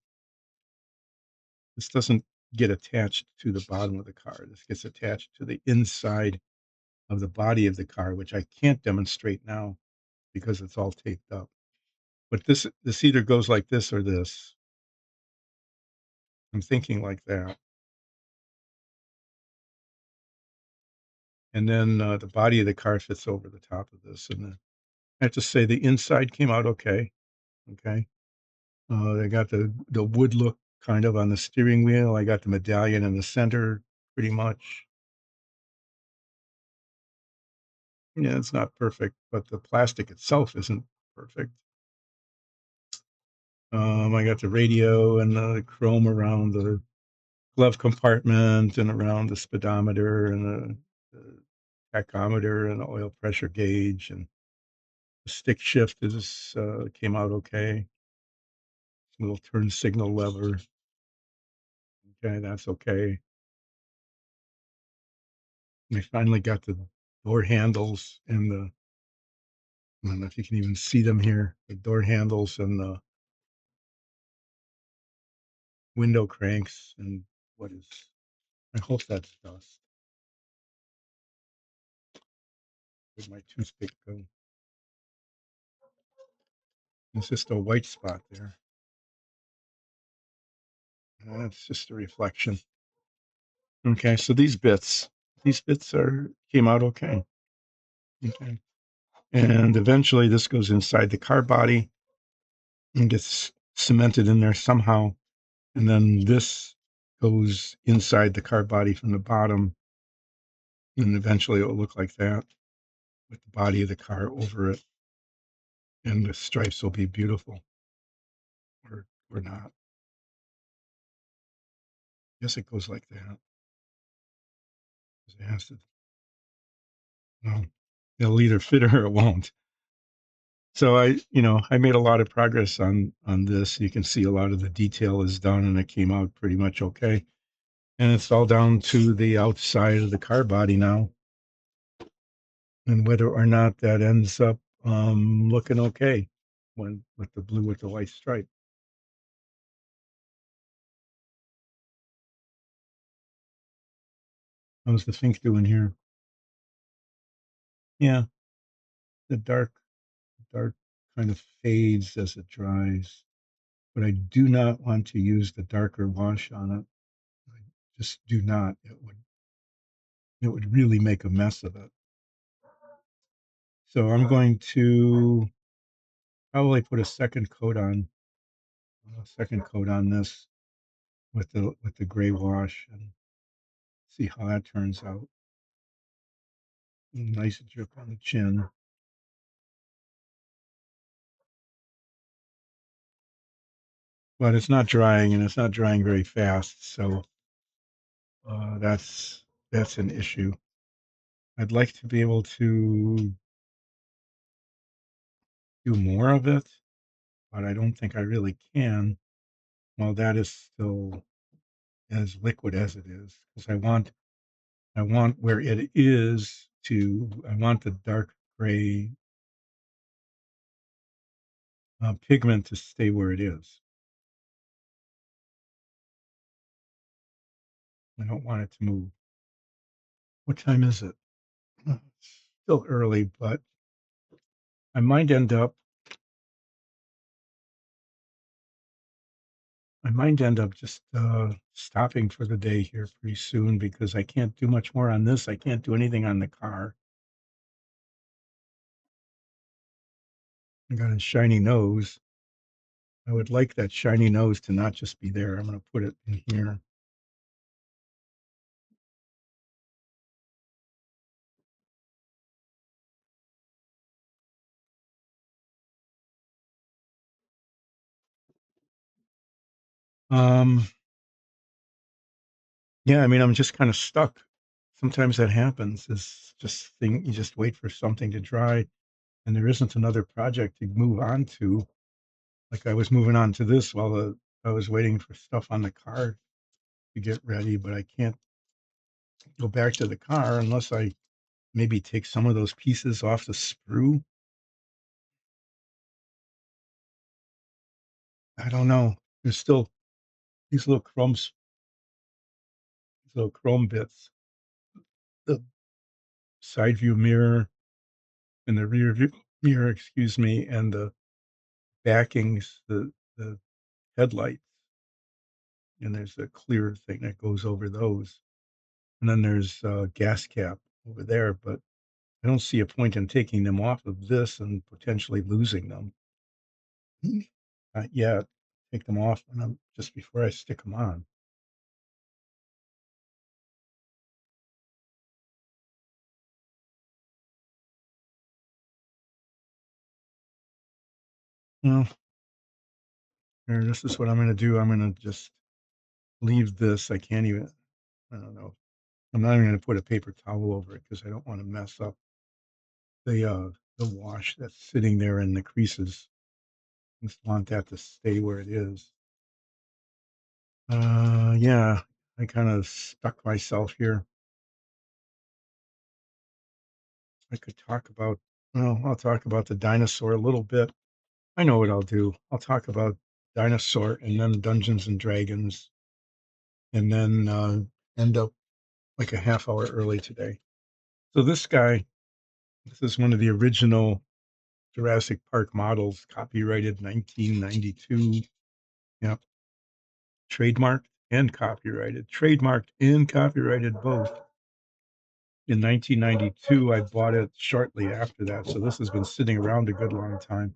this doesn't get attached to the bottom of the car. This gets attached to the inside of the body of the car, which I can't demonstrate now because it's all taped up. But this either goes like this or this. I'm thinking like that. And then, the body of the car fits over the top of this, and then I have to say the inside came out okay, okay? They got the wood look kind of on the steering wheel. I got the medallion in the center pretty much. Yeah, it's not perfect, but the plastic itself isn't perfect. I got the radio and the chrome around the glove compartment and around the speedometer and the tachometer and the oil pressure gauge, and the stick shift came out okay. Little turn signal lever, okay, that's okay. And I finally got the door handles and I don't know if you can even see them here, the door handles and the window cranks and what is I hope that's dust. Where'd my toothpick go? It's just a white spot there. That's just a reflection. Okay, so these bits are came out okay. Okay. And eventually this goes inside the car body and gets cemented in there somehow. And then this goes inside the car body from the bottom, and eventually it will look like that with the body of the car over it, and the stripes will be beautiful, or not. Guess it goes like that. 'Cause it has to. Well, it'll either fit or it won't. So I made a lot of progress on this. You can see a lot of the detail is done, and it came out pretty much okay. And it's all down to the outside of the car body now, and whether or not that ends up looking okay when with the blue with the white stripe. How's the Fink doing here? Yeah, the dark kind of fades as it dries, but I do not want to use the darker wash on it. I just do not. It would really make a mess of it. So I'm going to probably put a second coat on this with the gray wash and see how that turns out. Nice drip on the chin. But it's not drying, and it's not drying very fast, so that's an issue. I'd like to be able to do more of it, but I don't think I really can while that is still as liquid as it is, because I want where it is I want the dark gray pigment to stay where it is. I don't want it to move. What time is it? It's still early, but I might end up just stopping for the day here pretty soon because I can't do much more on this. I can't do anything on the car. I got a shiny nose. I would like that shiny nose to not just be there. I'm going to put it in here. Um, Yeah, I mean, I'm just kind of stuck. Sometimes that happens. It's just thing you just wait for something to dry, and there isn't another project to move on to. Like I was moving on to this while I was waiting for stuff on the car to get ready, but I can't go back to the car unless I maybe take some of those pieces off the sprue. I don't know. There's still these little these little chrome bits, the side view mirror and the rear view mirror, excuse me, and the backings, the headlights, and there's a clear thing that goes over those. And then there's a gas cap over there, but I don't see a point in taking them off of this and potentially losing them. Not yet. Take them off when I'm just before I stick them on. Well, here, this is what I'm gonna do. I'm gonna just leave this. I can't even, I don't know. I'm not even gonna put a paper towel over it because I don't want to mess up the wash that's sitting there in the creases. Just want that to stay where it is. Yeah, I kind of stuck myself here. I could talk about, well, I'll talk about the dinosaur a little bit. I know what I'll do. I'll talk about dinosaur and then Dungeons and Dragons, and then end up like a half hour early today. So this guy, this is one of the original Jurassic Park models, copyrighted 1992. Yep, trademarked and copyrighted both. In 1992, I bought it shortly after that, so this has been sitting around a good long time.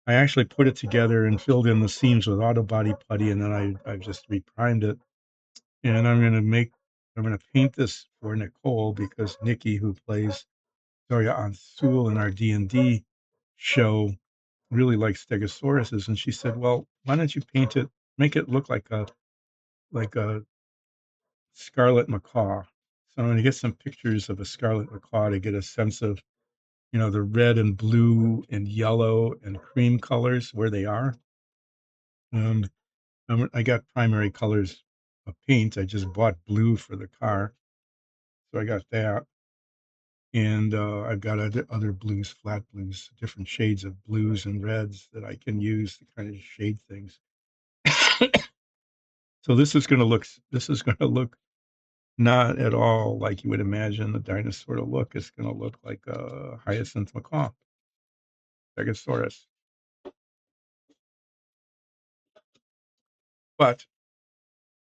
I actually put it together and filled in the seams with auto body putty, and then I've just reprimed it. And I'm gonna paint this for Nicole because Nikki, who plays Zoya Ansul in our D&D show, really likes Stegosauruses, and she said, "Well, why don't you paint it, make it look like a scarlet macaw?" So I'm gonna get some pictures of a scarlet macaw to get a sense of, the red and blue and yellow and cream colors where they are. Um, I got primary colors of paint. I just bought blue for the car, so I got that. And I've got other blues, flat blues, different shades of blues and reds that I can use to kind of shade things. So this is going to look not at all like you would imagine the dinosaur to look. It's going to look like a hyacinth macaw, Stegosaurus. But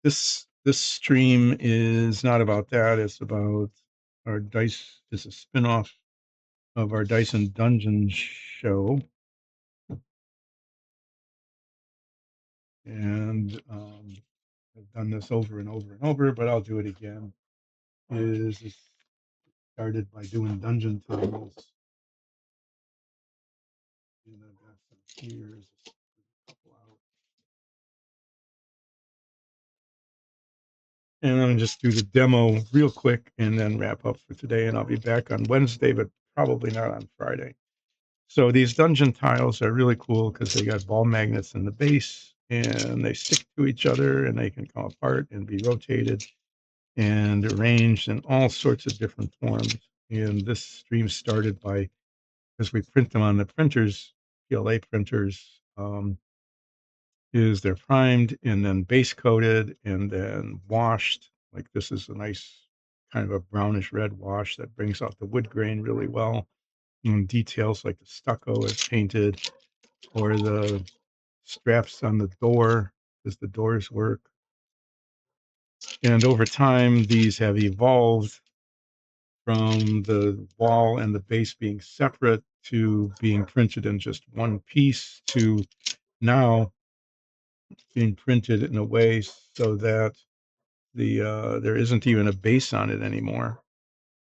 this stream is not about that. It's about our dice. It's a spinoff of our Dice and Dungeons show, and I've done this over and over and over, but I'll do it again. Is started by doing dungeon tunnels, and I've got some here. And I'm gonna just do the demo real quick and then wrap up for today. And I'll be back on Wednesday, but probably not on Friday. So these dungeon tiles are really cool because they got ball magnets in the base and they stick to each other and they can come apart and be rotated and arranged in all sorts of different forms. And this stream started by, because we print them on the printers, PLA printers, is they're primed and then base coated and then washed. Like this is a nice kind of a brownish red wash that brings out the wood grain really well. And details like the stucco is painted or the straps on the door as the doors work. And over time, these have evolved from the wall and the base being separate to being printed in just one piece to now being printed in a way so that there isn't even a base on it anymore.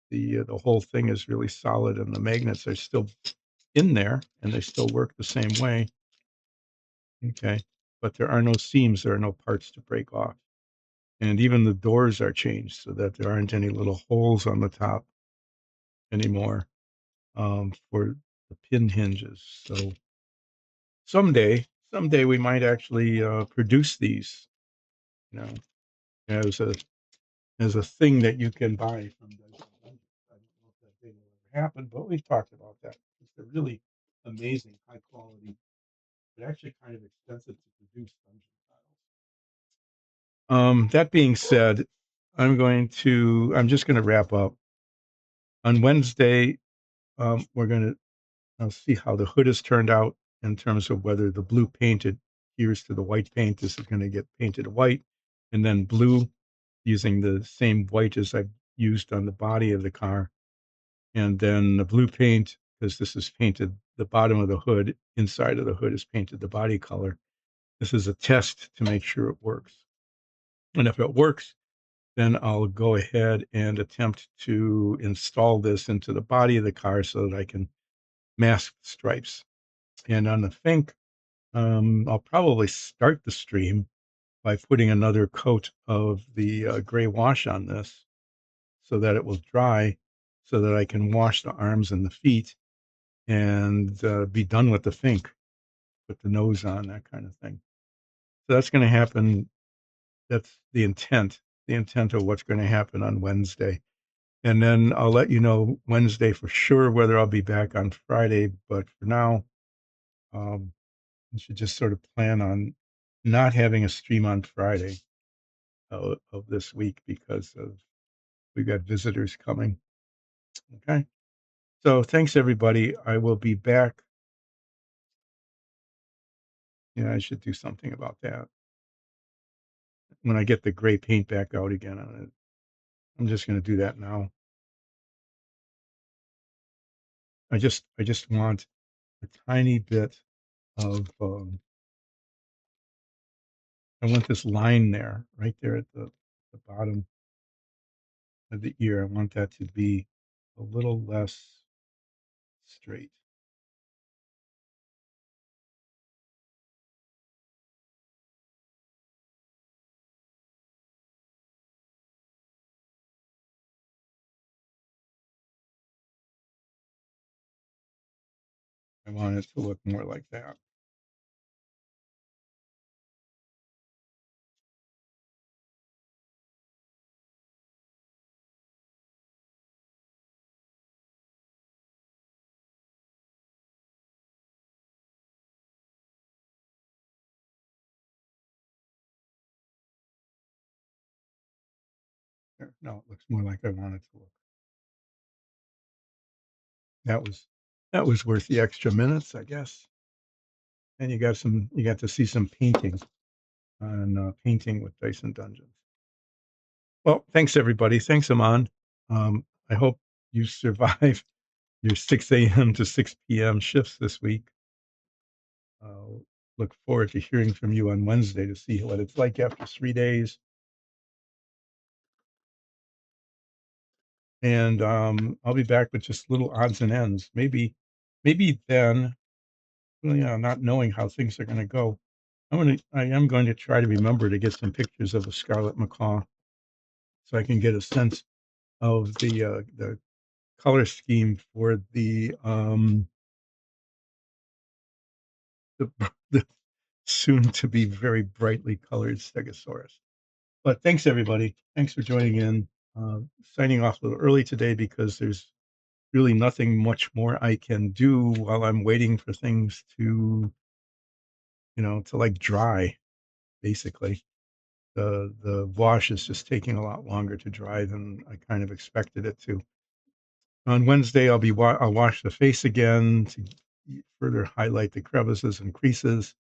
The whole thing is really solid, and the magnets are still in there, and they still work the same way. Okay, but there are no seams. There are no parts to break off, and even the doors are changed so that there aren't any little holes on the top anymore, for the pin hinges. So someday we might actually produce these, you know, as a thing that you can buy from Dyson Dungeons. I don't know if that day will ever happen, but we've talked about that. It's a really amazing, high quality, but actually kind of expensive to produce dungeon tiles. That being said, I'm just going to wrap up. On Wednesday, we're going to I'll see how the hood has turned out in terms of whether the blue paint adheres to the white paint. This is going to get painted white and then blue using the same white as I've used on the body of the car. And then the blue paint, because this is painted the bottom of the hood, inside of the hood is painted the body color. This is a test to make sure it works. And if it works, then I'll go ahead and attempt to install this into the body of the car so that I can mask the stripes. And on the Fink, I'll probably start the stream by putting another coat of the gray wash on this so that it will dry so that I can wash the arms and the feet and be done with the Fink, put the nose on, that kind of thing. So that's going to happen. That's the intent of what's going to happen on Wednesday. And then I'll let you know Wednesday for sure whether I'll be back on Friday. But for now, um, I should just sort of plan on not having a stream on Friday of this week because we've got visitors coming. Okay. So thanks everybody. I will be back. Yeah, I should do something about that. When I get the gray paint back out again on it. I'm just going to do that now. I just want a tiny bit of I want this line there, right there at the bottom of the ear. I want that to be a little less straight. I want it to look more like that. There. No, it looks more like I want it to look. That was that was worth the extra minutes, I guess. And you got to see some painting on painting with Dyson Dungeons. Well, thanks everybody. Thanks, Aman. I hope you survive your 6 a.m. to 6 p.m. shifts this week. Look forward to hearing from you on Wednesday to see what it's like after 3 days. And I'll be back with just little odds and ends. Maybe then, well, yeah, not knowing how things are going to go, I am going to try to remember to get some pictures of a scarlet macaw so I can get a sense of the color scheme for the, the soon to be very brightly colored Stegosaurus. But thanks everybody. Thanks for joining in. Signing off a little early today because there's really nothing much more I can do while I'm waiting for things to, to like dry, basically. The wash is just taking a lot longer to dry than I kind of expected it to. On Wednesday, I'll wash the face again to further highlight the crevices and creases.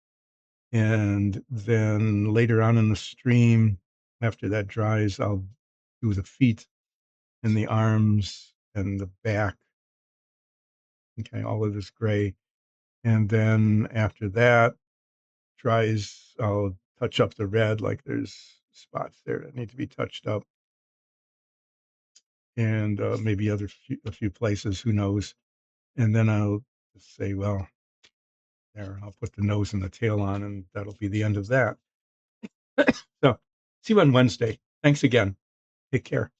And then later on in the stream, after that dries, I'll do the feet and the arms and the back. Okay, all of this gray. And then after that dries, I'll touch up the red, like there's spots there that need to be touched up. And maybe a few places, who knows. And then I'll just say, well, there, I'll put the nose and the tail on, and that'll be the end of that. So see you on Wednesday. Thanks again. Take care.